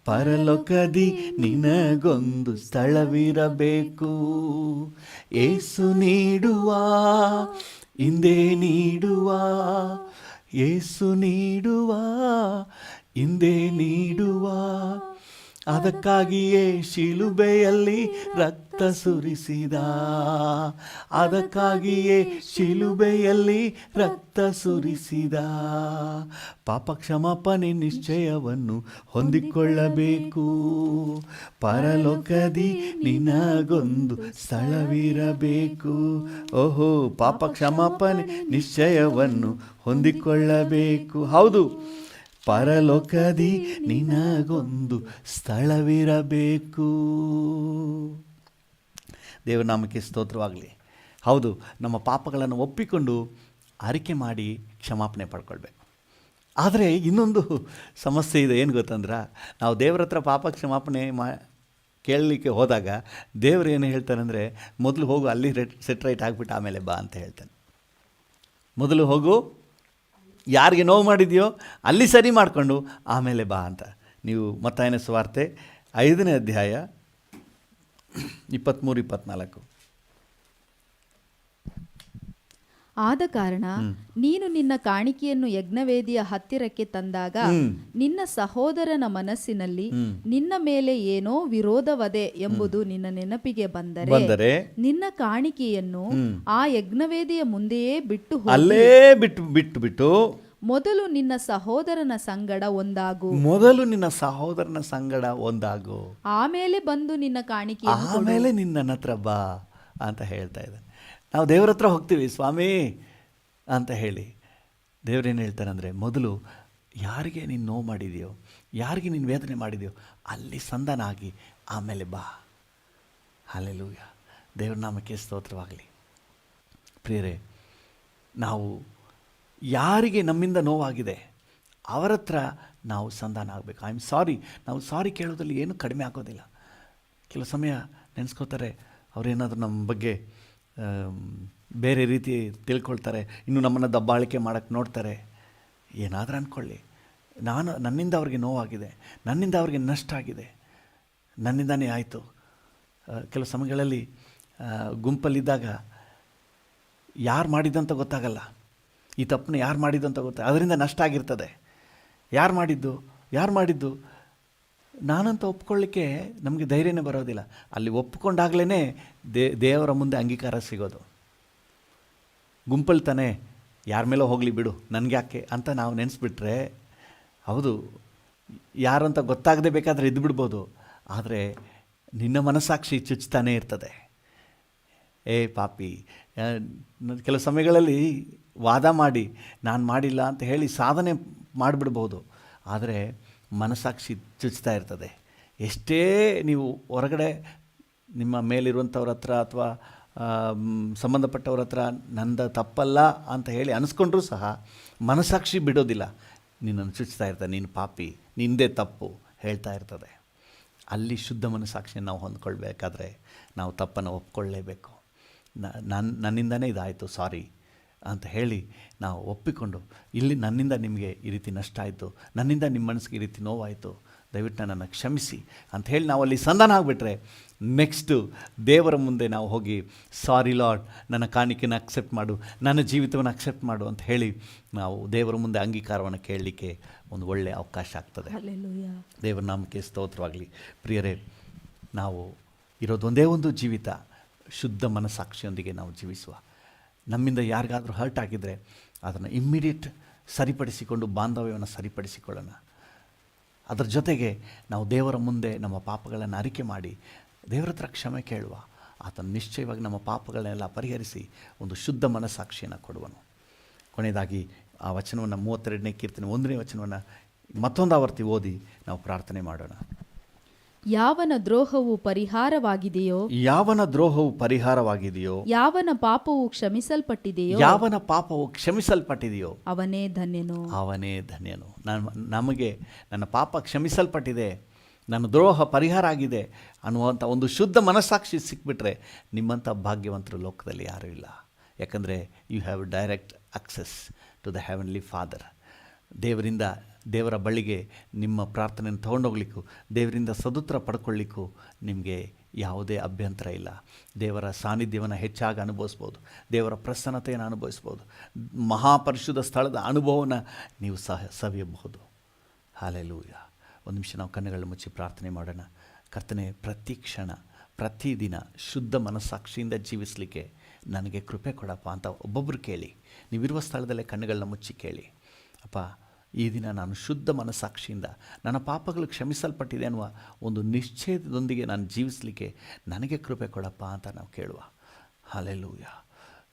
ಪರಲೋಕದಿ ನಿನಗೊಂದು ಸ್ಥಳವಿರಬೇಕು. ಏಸು ನೀಡುವ ಹಿಂದೆ ನೀಡುವ, ಏಸು ನೀಡುವ ಹಿಂದೆ ನೀಡುವ, ಅದಕ್ಕಾಗಿಯೇ ಶಿಲುಬೆಯಲ್ಲಿ ರಕ್ತ ಸುರಿಸಿದ, ಅದಕ್ಕಾಗಿಯೇ ಶಿಲುಬೆಯಲ್ಲಿ ರಕ್ತ ಸುರಿಸಿದ. ಪಾಪ ಕ್ಷಮಾಪಣೆ ನಿಶ್ಚಯವನ್ನು ಹೊಂದಿಕೊಳ್ಳಬೇಕು, ಪರಲೋಕದಿ ನಿನಗೊಂದು ಸ್ಥಳವಿರಬೇಕು. ಓಹೋ, ಪಾಪ ಕ್ಷಮಾಪಣೆ ನಿಶ್ಚಯವನ್ನು ಹೊಂದಿಕೊಳ್ಳಬೇಕು. ಹೌದು, ಪರಲೋಕದಿ ನಿನಗೊಂದು ಸ್ಥಳವಿರಬೇಕು. ದೇವನಾಮಕ್ಕೆ ಸ್ತೋತ್ರವಾಗಲಿ. ಹೌದು, ನಮ್ಮ ಪಾಪಗಳನ್ನು ಒಪ್ಪಿಕೊಂಡು ಅರಿಕೆ ಮಾಡಿ ಕ್ಷಮಾಪಣೆ ಪಡ್ಕೊಳ್ಬೇಕು. ಆದರೆ ಇನ್ನೊಂದು ಸಮಸ್ಯೆ ಇದೆ. ಏನು ಗೊತ್ತಂದ್ರೆ, ನಾವು ದೇವರ ಹತ್ರ ಪಾಪ ಕ್ಷಮಾಪಣೆ ಕೇಳಲಿಕ್ಕೆ ಹೋದಾಗ ದೇವರು ಏನು ಹೇಳ್ತಾನೆ ಅಂದರೆ, ಮೊದಲು ಹೋಗು, ಅಲ್ಲಿ ಸೆಟ್ ರೈಟ್ ಆಗಿಬಿಟ್ಟು ಆಮೇಲೆ ಬಾ ಅಂತ ಹೇಳ್ತಾನೆ. ಮೊದಲು ಹೋಗು, ಯಾರಿಗೆ ನೋವು ಮಾಡಿದೆಯೋ ಅಲ್ಲಿ ಸರಿ ಮಾಡಿಕೊಂಡು ಆಮೇಲೆ ಬಾ ಅಂತ. ನೀವು ಮತ್ತಾಯನ ಸುವಾರ್ತೆ 5ನೇ ಅಧ್ಯಾಯ 23-24. ಆದ ಕಾರಣ ನೀನು ನಿನ್ನ ಕಾಣಿಕೆಯನ್ನು ಯಜ್ಞವೇದಿಯ ಹತ್ತಿರಕ್ಕೆ ತಂದಾಗ ನಿನ್ನ ಸಹೋದರನ ಮನಸ್ಸಿನಲ್ಲಿ ನಿನ್ನ ಮೇಲೆ ಏನೋ ವಿರೋಧವದೆ ಎಂಬುದು ನಿನ್ನ ನೆನಪಿಗೆ ಬಂದರೆ ನಿನ್ನ ಕಾಣಿಕೆಯನ್ನು ಆ ಯಜ್ಞವೇದಿಯ ಮುಂದೆಯೇ ಬಿಟ್ಟು ಅಲ್ಲೇ ಬಿಟ್ಟು ಮೊದಲು ನಿನ್ನ ಸಹೋದರನ ಸಂಗಡ ಒಂದಾಗು, ಮೊದಲು ನಿನ್ನ ಸಹೋದರನ ಸಂಗಡ ಒಂದಾಗು, ಆಮೇಲೆ ಬಂದು ನಿನ್ನ ಕಾಣಿಕೆ, ಆಮೇಲೆ ನಿನ್ನ ಹತ್ರ ಬಾ ಅಂತ ಹೇಳ್ತಾ ಇದ್ದಾನೆ. ನಾವು ದೇವ್ರ ಹತ್ರ ಹೋಗ್ತೀವಿ ಸ್ವಾಮಿ ಅಂತ ಹೇಳಿ, ದೇವ್ರೇನು ಹೇಳ್ತಾನೆ ಅಂದರೆ, ಮೊದಲು ಯಾರಿಗೆ ನೀನು ನೋವು ಮಾಡಿದೆಯೋ, ಯಾರಿಗೆ ನೀನು ವೇದನೆ ಮಾಡಿದೆಯೋ ಅಲ್ಲಿ ಸಂಧಾನ ಆಗಿ ಆಮೇಲೆ ಬಾ. ಹಲ್ಲೆಲೂಯಾ. ದೇವ್ರ ನಾಮಕ್ಕೆ ಸ್ತೋತ್ರವಾಗಲಿ. ಪ್ರಿಯರೇ, ನಾವು ಯಾರಿಗೆ ನಮ್ಮಿಂದ ನೋವಾಗಿದೆ ಅವರ ಹತ್ರ ನಾವು ಸಂಧಾನ ಆಗಬೇಕು. I am sorry. ನಾವು ಸಾರಿ ಕೇಳೋದ್ರಲ್ಲಿ ಏನೂ ಕಡಿಮೆ ಆಗೋದಿಲ್ಲ. ಕೆಲವು ಸಮಯ ನೆನೆಸ್ಕೋತಾರೆ, ಅವರೇನಾದರೂ ನಮ್ಮ ಬಗ್ಗೆ ಬೇರೆ ರೀತಿ ತಿಳ್ಕೊಳ್ತಾರೆ, ಇನ್ನು ನಮ್ಮನ್ನು ದಬ್ಬಾಳಿಕೆ ಮಾಡೋಕ್ಕೆ ನೋಡ್ತಾರೆ. ಏನಾದರೂ ಅಂದ್ಕೊಳ್ಳಿ, ನನ್ನಿಂದ ಅವ್ರಿಗೆ ನೋವಾಗಿದೆ, ನನ್ನಿಂದ ಅವ್ರಿಗೆ ನಷ್ಟ ಆಗಿದೆ, ನನ್ನಿಂದನೇ ಆಯಿತು. ಕೆಲವು ಸಮಯಗಳಲ್ಲಿ ಗುಂಪಲ್ಲಿದ್ದಾಗ ಯಾರು ಮಾಡಿದ್ದಂತ ಗೊತ್ತಾಗಲ್ಲ, ಈ ತಪ್ಪನ್ನ ಯಾರು ಮಾಡಿದ್ದು ಅಂತ ಗೊತ್ತಾಗ, ಅದರಿಂದ ನಷ್ಟ ಆಗಿರ್ತದೆ. ಯಾರು ಮಾಡಿದ್ದು ನಾನಂತ ಒಪ್ಕೊಳ್ಳಿಕ್ಕೆ ನಮಗೆ ಧೈರ್ಯನೇ ಬರೋದಿಲ್ಲ. ಅಲ್ಲಿ ಒಪ್ಕೊಂಡಾಗಲೇ ದೇವರ ಮುಂದೆ ಅಂಗೀಕಾರ ಸಿಗೋದು. ಗುಂಪಲ್ಲಿ ತಾನೇ ಯಾರ ಮೇಲೋ ಹೋಗಲಿ ಬಿಡು ನನಗೆ ಯಾಕೆ ಅಂತ ನಾವು ನೆನೆಸ್ಬಿಟ್ರೆ, ಹೌದು ಯಾರಂತ ಗೊತ್ತಾಗದೆ ಬೇಕಾದರೆ ಇದ್ದು ಬಿಡ್ಬೋದು, ಆದರೆ ನಿನ್ನ ಮನಸ್ಸಾಕ್ಷಿ ಚುಚ್ತಾನೇ ಇರ್ತದೆ. ಏ ಪಾಪಿ, ಕೆಲವು ಸಮಯಗಳಲ್ಲಿ ವಾದ ಮಾಡಿ ನಾನು ಮಾಡಿಲ್ಲ ಅಂತ ಹೇಳಿ ಸಾಧನೆ ಮಾಡಿಬಿಡ್ಬೋದು, ಆದರೆ ಮನಸ್ಸಾಕ್ಷಿ ಚುಚ್ತಾ ಇರ್ತದೆ. ಎಷ್ಟೇ ನೀವು ಹೊರಗಡೆ ನಿಮ್ಮ ಮೇಲಿರುವಂಥವ್ರ ಹತ್ರ ಅಥವಾ ಸಂಬಂಧಪಟ್ಟವ್ರ ಹತ್ರ ನಂದು ತಪ್ಪಲ್ಲ ಅಂತ ಹೇಳಿ ಅನಿಸ್ಕೊಂಡ್ರೂ ಸಹ ಮನಸ್ಸಾಕ್ಷಿ ಬಿಡೋದಿಲ್ಲ, ನಿನ್ನನ್ನು ಚುಚ್ತಾ ಇರ್ತದೆ, ನೀನು ಪಾಪಿ, ನಿಂದೇ ತಪ್ಪು ಹೇಳ್ತಾ ಇರ್ತದೆ. ಅಲ್ಲಿ ಶುದ್ಧ ಮನಸ್ಸಾಕ್ಷಿಯನ್ನು ನಾವು ಹೊಂದ್ಕೊಳ್ಬೇಕಾದ್ರೆ ನಾವು ತಪ್ಪನ್ನು ಒಪ್ಕೊಳ್ಳೇಬೇಕು. ನನ್ನಿಂದನೇ ಇದಾಯಿತು, ಸಾರಿ ಅಂತ ಹೇಳಿ ನಾವು ಒಪ್ಪಿಕೊಂಡು, ಇಲ್ಲಿ ನನ್ನಿಂದ ನಿಮಗೆ ಈ ರೀತಿ ನಷ್ಟ ಆಯಿತು, ನನ್ನಿಂದ ನಿಮ್ಮ ಮನಸ್ಸಿಗೆ ಈ ರೀತಿ ನೋವಾಯಿತು, ದಯವಿಟ್ಟು ನನ್ನನ್ನು ಕ್ಷಮಿಸಿ ಅಂತ ಹೇಳಿ ನಾವು ಅಲ್ಲಿ ಸಂಧಾನ ಆಗಿಬಿಟ್ರೆ, ನೆಕ್ಸ್ಟು ದೇವರ ಮುಂದೆ ನಾವು ಹೋಗಿ ಸಾರಿ ಲಾರ್ಡ್, ನನ್ನ ಕಾಣಿಕೆನ ಅಕ್ಸೆಪ್ಟ್ ಮಾಡು, ನನ್ನ ಜೀವಿತವನ್ನು ಅಕ್ಸೆಪ್ಟ್ ಮಾಡು ಅಂತ ಹೇಳಿ ನಾವು ದೇವರ ಮುಂದೆ ಅಂಗೀಕಾರವನ್ನು ಕೇಳಲಿಕ್ಕೆ ಒಂದು ಒಳ್ಳೆಯ ಅವಕಾಶ ಆಗ್ತದೆ. ದೇವರ ನಾಮಕ್ಕೆ ಸ್ತೋತ್ರವಾಗಲಿ. ಪ್ರಿಯರೇ, ನಾವು ಇರೋದೊಂದೇ ಒಂದು ಜೀವಿತ, ಶುದ್ಧ ಮನಸ್ಸಾಕ್ಷಿಯೊಂದಿಗೆ ನಾವು ಜೀವಿಸುವ. ನಮ್ಮಿಂದ ಯಾರಿಗಾದರೂ ಹರ್ಟ್ ಆಗಿದ್ದರೆ ಅದನ್ನು ಇಮ್ಮಿಡಿಯೇಟ್ ಸರಿಪಡಿಸಿಕೊಂಡು ಬಾಂಧವ್ಯವನ್ನು ಸರಿಪಡಿಸಿಕೊಳ್ಳೋಣ. ಅದರ ಜೊತೆಗೆ ನಾವು ದೇವರ ಮುಂದೆ ನಮ್ಮ ಪಾಪಗಳನ್ನು ಅರಿಕೆ ಮಾಡಿ ದೇವರ ಹತ್ರ ಕ್ಷಮೆ ಕೇಳುವ. ಆತನು ನಿಶ್ಚಯವಾಗಿ ನಮ್ಮ ಪಾಪಗಳನ್ನೆಲ್ಲ ಪರಿಹರಿಸಿ ಒಂದು ಶುದ್ಧ ಮನಸ್ಸಾಕ್ಷಿಯನ್ನು ಕೊಡುವನು. ಕೊನೆಯದಾಗಿ ಆ ವಚನವನ್ನು 32ನೇ ಕೀರ್ತನೆ 1ನೇ ವಚನವನ್ನು ಮತ್ತೊಂದು ಆವರ್ತಿ ಓದಿ ನಾವು ಪ್ರಾರ್ಥನೆ ಮಾಡೋಣ. ಯಾವನ ದ್ರೋಹವು ಪರಿಹಾರವಾಗಿದೆಯೋ, ಯಾವನ ದ್ರೋಹವು ಪರಿಹಾರವಾಗಿದೆಯೋ, ಯಾವನ ಪಾಪವು ಕ್ಷಮಿಸಲ್ಪಟ್ಟಿದೆಯೋ, ಯಾವನ ಪಾಪವು ಕ್ಷಮಿಸಲ್ಪಟ್ಟಿದೆಯೋ ಅವನೇ ಧನ್ಯನು, ಅವನೇ ಧನ್ಯನು. ನಮಗೆ ನನ್ನ ಪಾಪ ಕ್ಷಮಿಸಲ್ಪಟ್ಟಿದೆ, ನನ್ನ ದ್ರೋಹ ಪರಿಹಾರ ಆಗಿದೆ ಅನ್ನುವಂಥ ಒಂದು ಶುದ್ಧ ಮನಸ್ಸಾಕ್ಷಿ ಸಿಕ್ಬಿಟ್ರೆ ನಿಮ್ಮಂಥ ಭಾಗ್ಯವಂತರು ಲೋಕದಲ್ಲಿ ಯಾರೂ ಇಲ್ಲ. ಯಾಕಂದರೆ you have direct access to the heavenly father. ದೇವರ ಬಳಿಗೆ ನಿಮ್ಮ ಪ್ರಾರ್ಥನೆಯನ್ನು ತೊಗೊಂಡೋಗ್ಲಿಕ್ಕೂ ದೇವರಿಂದ ಸದುತ್ತರ ಪಡ್ಕೊಳ್ಳಿಕ್ಕೂ ನಿಮಗೆ ಯಾವುದೇ ಅಭ್ಯಂತರ ಇಲ್ಲ. ದೇವರ ಸಾನ್ನಿಧ್ಯವನ್ನು ಹೆಚ್ಚಾಗಿ ಅನುಭವಿಸ್ಬೋದು, ದೇವರ ಪ್ರಸನ್ನತೆಯನ್ನು ಅನುಭವಿಸ್ಬೋದು, ಮಹಾಪರಿಶುದ್ಧ ಸ್ಥಳದ ಅನುಭವವನ್ನು ನೀವು ಸವಿಯಬಹುದು. ಹಲ್ಲೆಲೂಯಾ. ಒಂದು ನಿಮಿಷ ನಾವು ಕಣ್ಣುಗಳನ್ನು ಮುಚ್ಚಿ ಪ್ರಾರ್ಥನೆ ಮಾಡೋಣ. ಕರ್ತನೇ, ಪ್ರತಿ ಕ್ಷಣ ಪ್ರತಿದಿನ ಶುದ್ಧ ಮನಸ್ಸಾಕ್ಷಿಯಿಂದ ಜೀವಿಸಲಿಕ್ಕೆ ನನಗೆ ಕೃಪೆ ಕೊಡಪ್ಪ ಅಂತ ಒಬ್ಬೊಬ್ಬರು ಕೇಳಿ. ನೀವಿರುವ ಸ್ಥಳದಲ್ಲೇ ಕಣ್ಣುಗಳನ್ನ ಮುಚ್ಚಿ ಕೇಳಿ. ಅಪ್ಪ, ಈ ದಿನ ನಾನು ಶುದ್ಧ ಮನಸ್ಸಾಕ್ಷಿಯಿಂದ ನನ್ನ ಪಾಪಗಳು ಕ್ಷಮಿಸಲ್ಪಟ್ಟಿದೆ ಅನ್ನುವ ಒಂದು ನಿಶ್ಚಯದೊಂದಿಗೆ ನಾನು ಜೀವಿಸಲಿಕ್ಕೆ ನನಗೆ ಕೃಪೆ ಕೊಡಪ್ಪ ಅಂತ ನಾವು ಕೇಳುವ. ಹಲ್ಲೆಲೂಯಾ.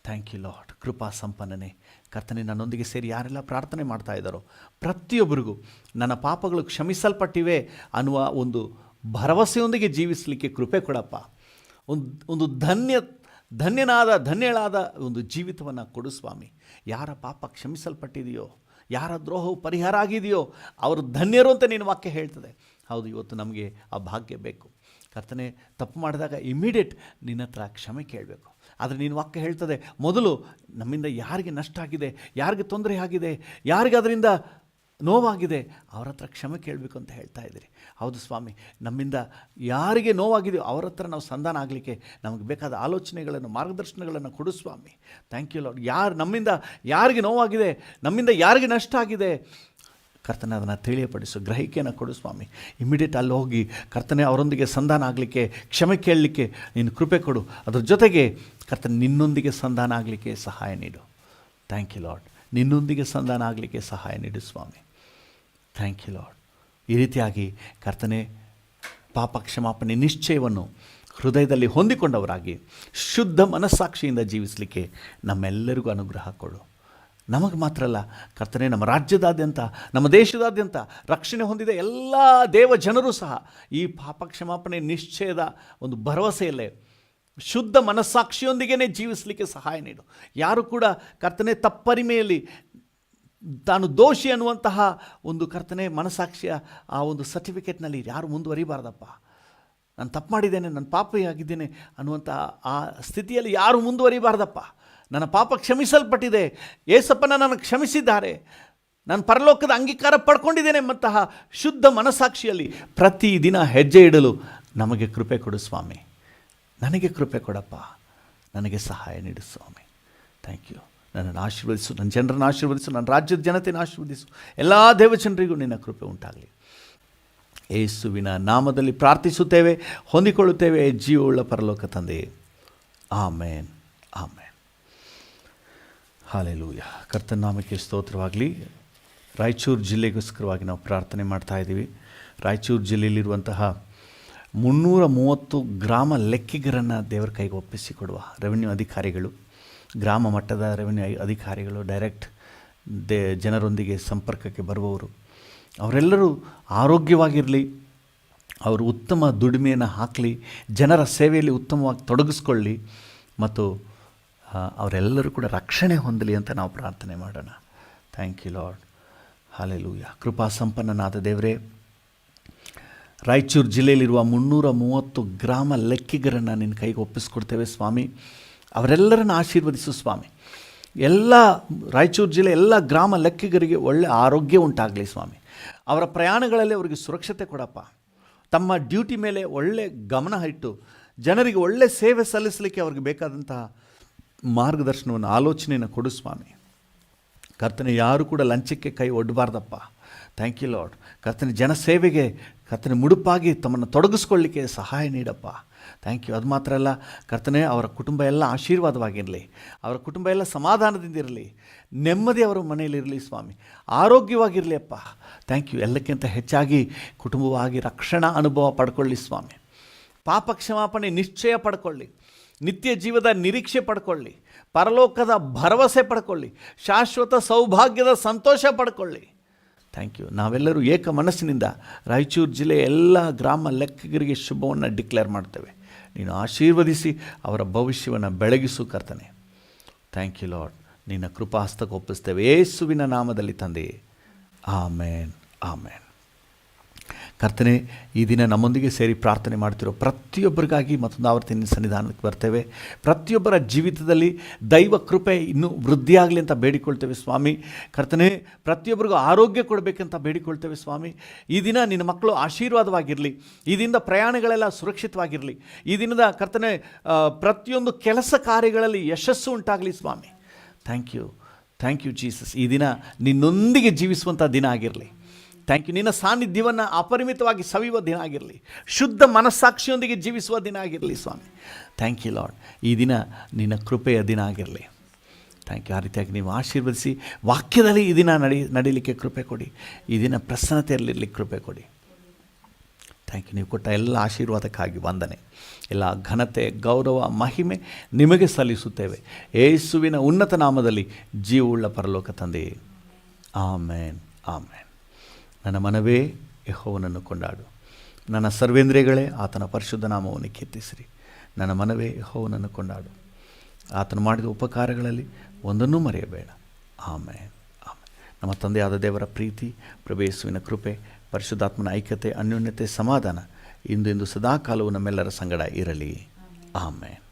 Thank you Lord. ಕೃಪಾ ಸಂಪನ್ನನೇ ಕರ್ತನೇ, ನನ್ನೊಂದಿಗೆ ಸೇರಿ ಯಾರೆಲ್ಲ ಪ್ರಾರ್ಥನೆ ಮಾಡ್ತಾ ಇದ್ದಾರೋ ಪ್ರತಿಯೊಬ್ಬರಿಗೂ ನನ್ನ ಪಾಪಗಳು ಕ್ಷಮಿಸಲ್ಪಟ್ಟಿವೆ ಅನ್ನುವ ಒಂದು ಭರವಸೆಯೊಂದಿಗೆ ಜೀವಿಸಲಿಕ್ಕೆ ಕೃಪೆ ಕೊಡಪ್ಪ. ಒಂದು ಧನ್ಯಳಾದ ಒಂದು ಜೀವಿತವನ್ನು ಕೊಡು ಸ್ವಾಮಿ. ಯಾರ ಪಾಪ ಕ್ಷಮಿಸಲ್ಪಟ್ಟಿದೆಯೋ, ಯಾರ ದ್ರೋಹವು ಪರಿಹಾರ ಆಗಿದೆಯೋ ಅವರು ಧನ್ಯರು ಅಂತ ನಿನ್ನ ವಾಕ್ಯ ಹೇಳ್ತದೆ. ಹೌದು, ಇವತ್ತು ನಮಗೆ ಆ ಭಾಗ್ಯ ಬೇಕು. ಕರ್ತನೆ, ತಪ್ಪು ಮಾಡಿದಾಗ ಇಮ್ಮಿಡಿಯೇಟ್ ನಿನ್ನ ಹತ್ರ ಕ್ಷಮೆ ಕೇಳಬೇಕು. ಆದರೆ ನಿನ್ನ ವಾಕ್ಯ ಹೇಳ್ತದೆ, ಮೊದಲು ನಮ್ಮಿಂದ ಯಾರಿಗೆ ನಷ್ಟ ಆಗಿದೆ, ಯಾರಿಗೆ ತೊಂದರೆ ಆಗಿದೆ, ಯಾರಿಗೆ ಅದರಿಂದ ನೋವಾಗಿದೆ ಅವರ ಹತ್ರ ಕ್ಷಮೆ ಕೇಳಬೇಕು ಅಂತ ಹೇಳ್ತಾ ಇದ್ದೀರಿ. ಹೌದು ಸ್ವಾಮಿ, ನಮ್ಮಿಂದ ಯಾರಿಗೆ ನೋವಾಗಿದೆಯೋ ಅವರ ಹತ್ರ ನಾವು ಸಂಧಾನ ಆಗಲಿಕ್ಕೆ ನಮಗೆ ಬೇಕಾದ ಆಲೋಚನೆಗಳನ್ನು, ಮಾರ್ಗದರ್ಶನಗಳನ್ನು ಕೊಡು ಸ್ವಾಮಿ. Thank you lord. ನಮ್ಮಿಂದ ಯಾರಿಗೆ ನೋವಾಗಿದೆ, ನಮ್ಮಿಂದ ಯಾರಿಗೆ ನಷ್ಟ ಆಗಿದೆ, ಕರ್ತನೆ ಅದನ್ನು ತಿಳಿಯಪಡಿಸು, ಗ್ರಹಿಕೆಯನ್ನು ಕೊಡು ಸ್ವಾಮಿ. ಇಮ್ಮಿಡಿಯೇಟ್ ಅಲ್ಲಿ ಹೋಗಿ ಕರ್ತನೆ ಅವರೊಂದಿಗೆ ಸಂಧಾನ ಆಗಲಿಕ್ಕೆ, ಕ್ಷಮೆ ಕೇಳಲಿಕ್ಕೆ ನೀನು ಕೃಪೆ ಕೊಡು. ಅದ್ರ ಜೊತೆಗೆ ಕರ್ತನೆ ನಿನ್ನೊಂದಿಗೆ ಸಂಧಾನ ಆಗಲಿಕ್ಕೆ ಸಹಾಯ ನೀಡು. Thank you lord. ನಿನ್ನೊಂದಿಗೆ ಸಂಧಾನ ಆಗಲಿಕ್ಕೆ ಸಹಾಯ ನೀಡು ಸ್ವಾಮಿ. Thank you lord. ಈ ರೀತಿಯಾಗಿ ಕರ್ತನೆ ಪಾಪ ಕ್ಷಮಾಪಣೆ ನಿಶ್ಚಯವನ್ನು ಹೃದಯದಲ್ಲಿ ಹೊಂದಿಕೊಂಡವರಾಗಿ ಶುದ್ಧ ಮನಸ್ಸಾಕ್ಷಿಯಿಂದ ಜೀವಿಸಲಿಕ್ಕೆ ನಮ್ಮೆಲ್ಲರಿಗೂ ಅನುಗ್ರಹ ಕೊಡು. ನಮಗೆ ಮಾತ್ರ ಅಲ್ಲ ಕರ್ತನೆ, ನಮ್ಮ ರಾಜ್ಯದಾದ್ಯಂತ, ನಮ್ಮ ದೇಶದಾದ್ಯಂತ ರಕ್ಷಣೆ ಹೊಂದಿದ ಎಲ್ಲ ದೇವ ಜನರು ಸಹ ಈ ಪಾಪ ಕ್ಷಮಾಪಣೆ ನಿಶ್ಚಯದ ಒಂದು ಭರವಸೆಯಲ್ಲೇ ಶುದ್ಧ ಮನಸ್ಸಾಕ್ಷಿಯೊಂದಿಗೇ ಜೀವಿಸಲಿಕ್ಕೆ ಸಹಾಯ ನೀಡು. ಯಾರು ಕೂಡ ಕರ್ತನೆ ತಪ್ಪರಿಮೆಯಲ್ಲಿ ತಾನು ದೋಷಿ ಅನ್ನುವಂತಹ ಒಂದು ಕರ್ತನೆ ಮನಸ್ಸಾಕ್ಷಿಯ ಆ ಒಂದು ಸರ್ಟಿಫಿಕೇಟ್ನಲ್ಲಿ ಯಾರು ಮುಂದುವರಿಬಾರ್ದಪ್ಪ. ನಾನು ತಪ್ಪು ಮಾಡಿದ್ದೇನೆ, ನಾನು ಪಾಪಿಯಾಗಿದ್ದೇನೆ ಅನ್ನುವಂಥ ಆ ಸ್ಥಿತಿಯಲ್ಲಿ ಯಾರು ಮುಂದುವರಿಬಾರ್ದಪ್ಪ. ನನ್ನ ಪಾಪ ಕ್ಷಮಿಸಲ್ಪಟ್ಟಿದೆ, ಏಸಪ್ಪನ ನಾನು ಕ್ಷಮಿಸಿದ್ದಾರೆ, ನಾನು ಪರಲೋಕದ ಅಂಗೀಕಾರ ಪಡ್ಕೊಂಡಿದ್ದೇನೆ ಎಂಬಂತಹ ಶುದ್ಧ ಮನಸ್ಸಾಕ್ಷಿಯಲ್ಲಿ ಪ್ರತಿದಿನ ಹೆಜ್ಜೆ ಇಡಲು ನಮಗೆ ಕೃಪೆ ಕೊಡು ಸ್ವಾಮಿ. ನನಗೆ ಕೃಪೆ ಕೊಡಪ್ಪ, ನನಗೆ ಸಹಾಯ ನೀಡು ಸ್ವಾಮಿ. Thank you. ನನ್ನನ್ನು ಆಶೀರ್ವದಿಸು, ನನ್ನ ಜನರನ್ನು ಆಶೀರ್ವದಿಸು, ನನ್ನ ರಾಜ್ಯದ ಜನತೆಯನ್ನು ಆಶೀರ್ವದಿಸು. ಎಲ್ಲ ದೇವಜನರಿಗೂ ನಿನ್ನ ಕೃಪೆ ಉಂಟಾಗಲಿ. ಯೇಸುವಿನ ನಾಮದಲ್ಲಿ ಪ್ರಾರ್ಥಿಸುತ್ತೇವೆ, ಹೊಂದಿಕೊಳ್ಳುತ್ತೇವೆ ಜೀವವುಳ್ಳ ಪರಲೋಕ ತಂದೆಯೇ. ಆಮೇನ್, ಆಮೇನ್. ಹಲ್ಲೆಲೂಯಾ. ಕರ್ತನ ನಾಮಕ್ಕೆ ಸ್ತೋತ್ರವಾಗಲಿ. ರಾಯಚೂರು ಜಿಲ್ಲೆಗೋಸ್ಕರವಾಗಿ ನಾವು ಪ್ರಾರ್ಥನೆ ಮಾಡ್ತಾ ಇದ್ದೀವಿ. ರಾಯಚೂರು ಜಿಲ್ಲೆಯಲ್ಲಿರುವಂತಹ 330 ಗ್ರಾಮ ಲೆಕ್ಕಿಗರನ್ನು ದೇವರ ಕೈಗೆ ಒಪ್ಪಿಸಿಕೊಡುವ ರೆವಿನ್ಯೂ ಅಧಿಕಾರಿಗಳು, ಗ್ರಾಮ ಮಟ್ಟದ ರೆವಿನ್ಯೂ ಅಧಿಕಾರಿಗಳು, ಡೈರೆಕ್ಟ್ ಜನರೊಂದಿಗೆ ಸಂಪರ್ಕಕ್ಕೆ ಬರುವವರು, ಅವರೆಲ್ಲರೂ ಆರೋಗ್ಯವಾಗಿರಲಿ, ಅವರು ಉತ್ತಮ ದುಡಿಮೆಯನ್ನು ಹಾಕಲಿ, ಜನರ ಸೇವೆಯಲ್ಲಿ ಉತ್ತಮವಾಗಿ ತೊಡಗಿಸ್ಕೊಳ್ಳಿ ಮತ್ತು ಅವರೆಲ್ಲರೂ ಕೂಡ ರಕ್ಷಣೆ ಹೊಂದಲಿ ಅಂತ ನಾವು ಪ್ರಾರ್ಥನೆ ಮಾಡೋಣ. Thank you lord. ಹಲ್ಲೆಲೂಯಾ. ಕೃಪಾ ಸಂಪನ್ನನಾದ ದೇವರೇ, ರಾಯಚೂರು ಜಿಲ್ಲೆಯಲ್ಲಿರುವ 330 ಗ್ರಾಮ ಲೆಕ್ಕಿಗರನ್ನು ನಿನ್ನ ಕೈಗೆ ಒಪ್ಪಿಸ್ಕೊಡ್ತೇವೆ ಸ್ವಾಮಿ. ಅವರೆಲ್ಲರನ್ನು ಆಶೀರ್ವದಿಸು ಸ್ವಾಮಿ. ಎಲ್ಲ ರಾಯಚೂರು ಜಿಲ್ಲೆ ಎಲ್ಲ ಗ್ರಾಮ ಲೆಕ್ಕಿಗರಿಗೆ ಒಳ್ಳೆಯ ಆರೋಗ್ಯ ಉಂಟಾಗಲಿ ಸ್ವಾಮಿ. ಅವರ ಪ್ರಯಾಣಗಳಲ್ಲಿ ಅವರಿಗೆ ಸುರಕ್ಷತೆ ಕೊಡಪ್ಪ. ತಮ್ಮ ಡ್ಯೂಟಿ ಮೇಲೆ ಒಳ್ಳೆ ಗಮನ ಇಟ್ಟು ಜನರಿಗೆ ಒಳ್ಳೆ ಸೇವೆ ಸಲ್ಲಿಸಲಿಕ್ಕೆ ಅವ್ರಿಗೆ ಬೇಕಾದಂತಹ ಮಾರ್ಗದರ್ಶನವನ್ನು, ಆಲೋಚನೆಯನ್ನು ಕೊಡು ಸ್ವಾಮಿ. ಕರ್ತನೆ, ಯಾರು ಕೂಡ ಲಂಚಕ್ಕೆ ಕೈ ಒಡ್ಡಬಾರ್ದಪ್ಪ. Thank you lord. ಕರ್ತನೆ, ಜನಸೇವೆಗೆ ಕರ್ತನೆ ಮುಡುಪಾಗಿ ತಮ್ಮನ್ನು ತೊಡಗಿಸ್ಕೊಳ್ಳಿಕ್ಕೆ ಸಹಾಯ ನೀಡಪ್ಪ. Thank you. ಅದು ಮಾತ್ರ ಅಲ್ಲ ಕರ್ತನೆ, ಅವರ ಕುಟುಂಬ ಎಲ್ಲ ಆಶೀರ್ವಾದವಾಗಿರಲಿ, ಅವರ ಕುಟುಂಬ ಎಲ್ಲ ಸಮಾಧಾನದಿಂದ ಇರಲಿ, ನೆಮ್ಮದಿ ಅವರ ಮನೆಯಲ್ಲಿರಲಿ ಸ್ವಾಮಿ, ಆರೋಗ್ಯವಾಗಿರಲಿ ಅಪ್ಪ. Thank you. ಎಲ್ಲಕ್ಕಿಂತ ಹೆಚ್ಚಾಗಿ ಕುಟುಂಬವಾಗಿ ರಕ್ಷಣಾ ಅನುಭವ ಪಡ್ಕೊಳ್ಳಿ ಸ್ವಾಮಿ. ಪಾಪ ಕ್ಷಮಾಪಣೆ ನಿಶ್ಚಯ ಪಡ್ಕೊಳ್ಳಿ, ನಿತ್ಯ ಜೀವದ ನಿರೀಕ್ಷೆ ಪಡ್ಕೊಳ್ಳಿ, ಪರಲೋಕದ ಭರವಸೆ ಪಡ್ಕೊಳ್ಳಿ, ಶಾಶ್ವತ ಸೌಭಾಗ್ಯದ ಸಂತೋಷ ಪಡ್ಕೊಳ್ಳಿ. Thank you. ನಾವೆಲ್ಲರೂ ಏಕ ಮನಸ್ಸಿನಿಂದ ರಾಯಚೂರು ಜಿಲ್ಲೆಯ ಎಲ್ಲ ಗ್ರಾಮ ಲೆಕ್ಕಿಗರಿಗೆ ಶುಭವನ್ನು ಡಿಕ್ಲೇರ್ ಮಾಡ್ತೇವೆ. ನೀನು ಆಶೀರ್ವದಿಸಿ ಅವರ ಭವಿಷ್ಯವನ್ನು ಬೆಳಗಿಸು ಕರ್ತನೆ. Thank you lord. ನಿನ್ನ ಕೃಪಾಹಸ್ತಕ್ಕೆ ಒಪ್ಪಿಸ್ತೇವೆ ಯೇಸುವಿನ ನಾಮದಲ್ಲಿ ತಂದೆಯೇ. ಆಮೇನ್, ಆಮೇನ್. ಕರ್ತನೆ, ಈ ದಿನ ನಮ್ಮೊಂದಿಗೆ ಸೇರಿ ಪ್ರಾರ್ಥನೆ ಮಾಡ್ತಿರೋ ಪ್ರತಿಯೊಬ್ಬರಿಗಾಗಿ ಮತ್ತೊಂದು ಆವರ್ತಿ ನಿನ್ನ ಸನ್ನಿಧಾನಕ್ಕೆ ಬರ್ತೇವೆ. ಪ್ರತಿಯೊಬ್ಬರ ಜೀವಿತದಲ್ಲಿ ದೈವ ಕೃಪೆ ಇನ್ನೂ ವೃದ್ಧಿಯಾಗಲಿ ಅಂತ ಬೇಡಿಕೊಳ್ತೇವೆ ಸ್ವಾಮಿ. ಕರ್ತನೆ, ಪ್ರತಿಯೊಬ್ಬರಿಗೂ ಆರೋಗ್ಯ ಕೊಡಬೇಕಂತ ಬೇಡಿಕೊಳ್ತೇವೆ ಸ್ವಾಮಿ. ಈ ದಿನ ನಿನ್ನ ಮಕ್ಕಳು ಆಶೀರ್ವಾದವಾಗಿರಲಿ, ಈ ದಿನದ ಪ್ರಯಾಣಗಳೆಲ್ಲ ಸುರಕ್ಷಿತವಾಗಿರಲಿ, ಈ ದಿನದ ಕರ್ತನೆ ಪ್ರತಿಯೊಂದು ಕೆಲಸ ಕಾರ್ಯಗಳಲ್ಲಿ ಯಶಸ್ಸು ಉಂಟಾಗಲಿ ಸ್ವಾಮಿ. Thank you, thank you Jesus. ಈ ದಿನ ನಿನ್ನೊಂದಿಗೆ ಜೀವಿಸುವಂಥ ದಿನ ಆಗಿರಲಿ. Thank you. ನಿನ್ನ ಸಾನ್ನಿಧ್ಯವನ್ನು ಅಪರಿಮಿತವಾಗಿ ಸವಿಯುವ ದಿನ ಆಗಿರಲಿ, ಶುದ್ಧ ಮನಸ್ಸಾಕ್ಷಿಯೊಂದಿಗೆ ಜೀವಿಸುವ ದಿನ ಆಗಿರಲಿ ಸ್ವಾಮಿ. Thank you lord. ಈ ದಿನ ನಿನ್ನ ಕೃಪೆಯ ದಿನ ಆಗಿರಲಿ. Thank you. ಆ ರೀತಿಯಾಗಿ ನೀವು ಆಶೀರ್ವದಿಸಿ ವಾಕ್ಯದಲ್ಲಿ ಈ ದಿನ ನಡೀಲಿಕ್ಕೆ ಕೃಪೆ ಕೊಡಿ, ಈ ದಿನ ಪ್ರಸನ್ನತೆಯಲ್ಲಿರಲಿಕ್ಕೆ ಕೃಪೆ ಕೊಡಿ. Thank you. ನೀವು ಕೊಟ್ಟ ಎಲ್ಲ ಆಶೀರ್ವಾದಕ್ಕಾಗಿ ವಂದನೆ. ಎಲ್ಲ ಘನತೆ, ಗೌರವ, ಮಹಿಮೆ ನಿಮಗೆ ಸಲ್ಲಿಸುತ್ತೇವೆ ಯೇಸುವಿನ ಉನ್ನತ ನಾಮದಲ್ಲಿ, ಜೀವವುಳ್ಳ ಪರಲೋಕ ತಂದೆಯೇ. ಆಮೇನ್, ಆಮೇನ್. ನನ್ನ ಮನವೇ ಯೆಹೋವನನ್ನು ಕೊಂಡಾಡು, ನನ್ನ ಸರ್ವೇಂದ್ರಿಯಗಳೇ ಆತನ ಪರಿಶುದ್ಧ ನಾಮವನ್ನು ಕೀರ್ತಿಸಿರಿ. ನನ್ನ ಮನವೇ ಯೆಹೋವನನ್ನು ಕೊಂಡಾಡು, ಆತನು ಮಾಡಿದ ಉಪಕಾರಗಳಲ್ಲಿ ಒಂದನ್ನೂ ಮರೆಯಬೇಡ. ಆಮೇನ್, ಆಮೇನ್. ನಮ್ಮ ತಂದೆಯಾದ ದೇವರ ಪ್ರೀತಿ, ಪ್ರಭು ಯೇಸುವಿನ ಕೃಪೆ, ಪರಿಶುದ್ಧಾತ್ಮನ ಐಕ್ಯತೆ, ಅನ್ಯೋನ್ಯತೆ, ಸಮಾಧಾನ ಇಂದು ಸದಾಕಾಲವೂ ನಮ್ಮೆಲ್ಲರ ಸಂಗಡ ಇರಲಿ. ಆಮೇನ್.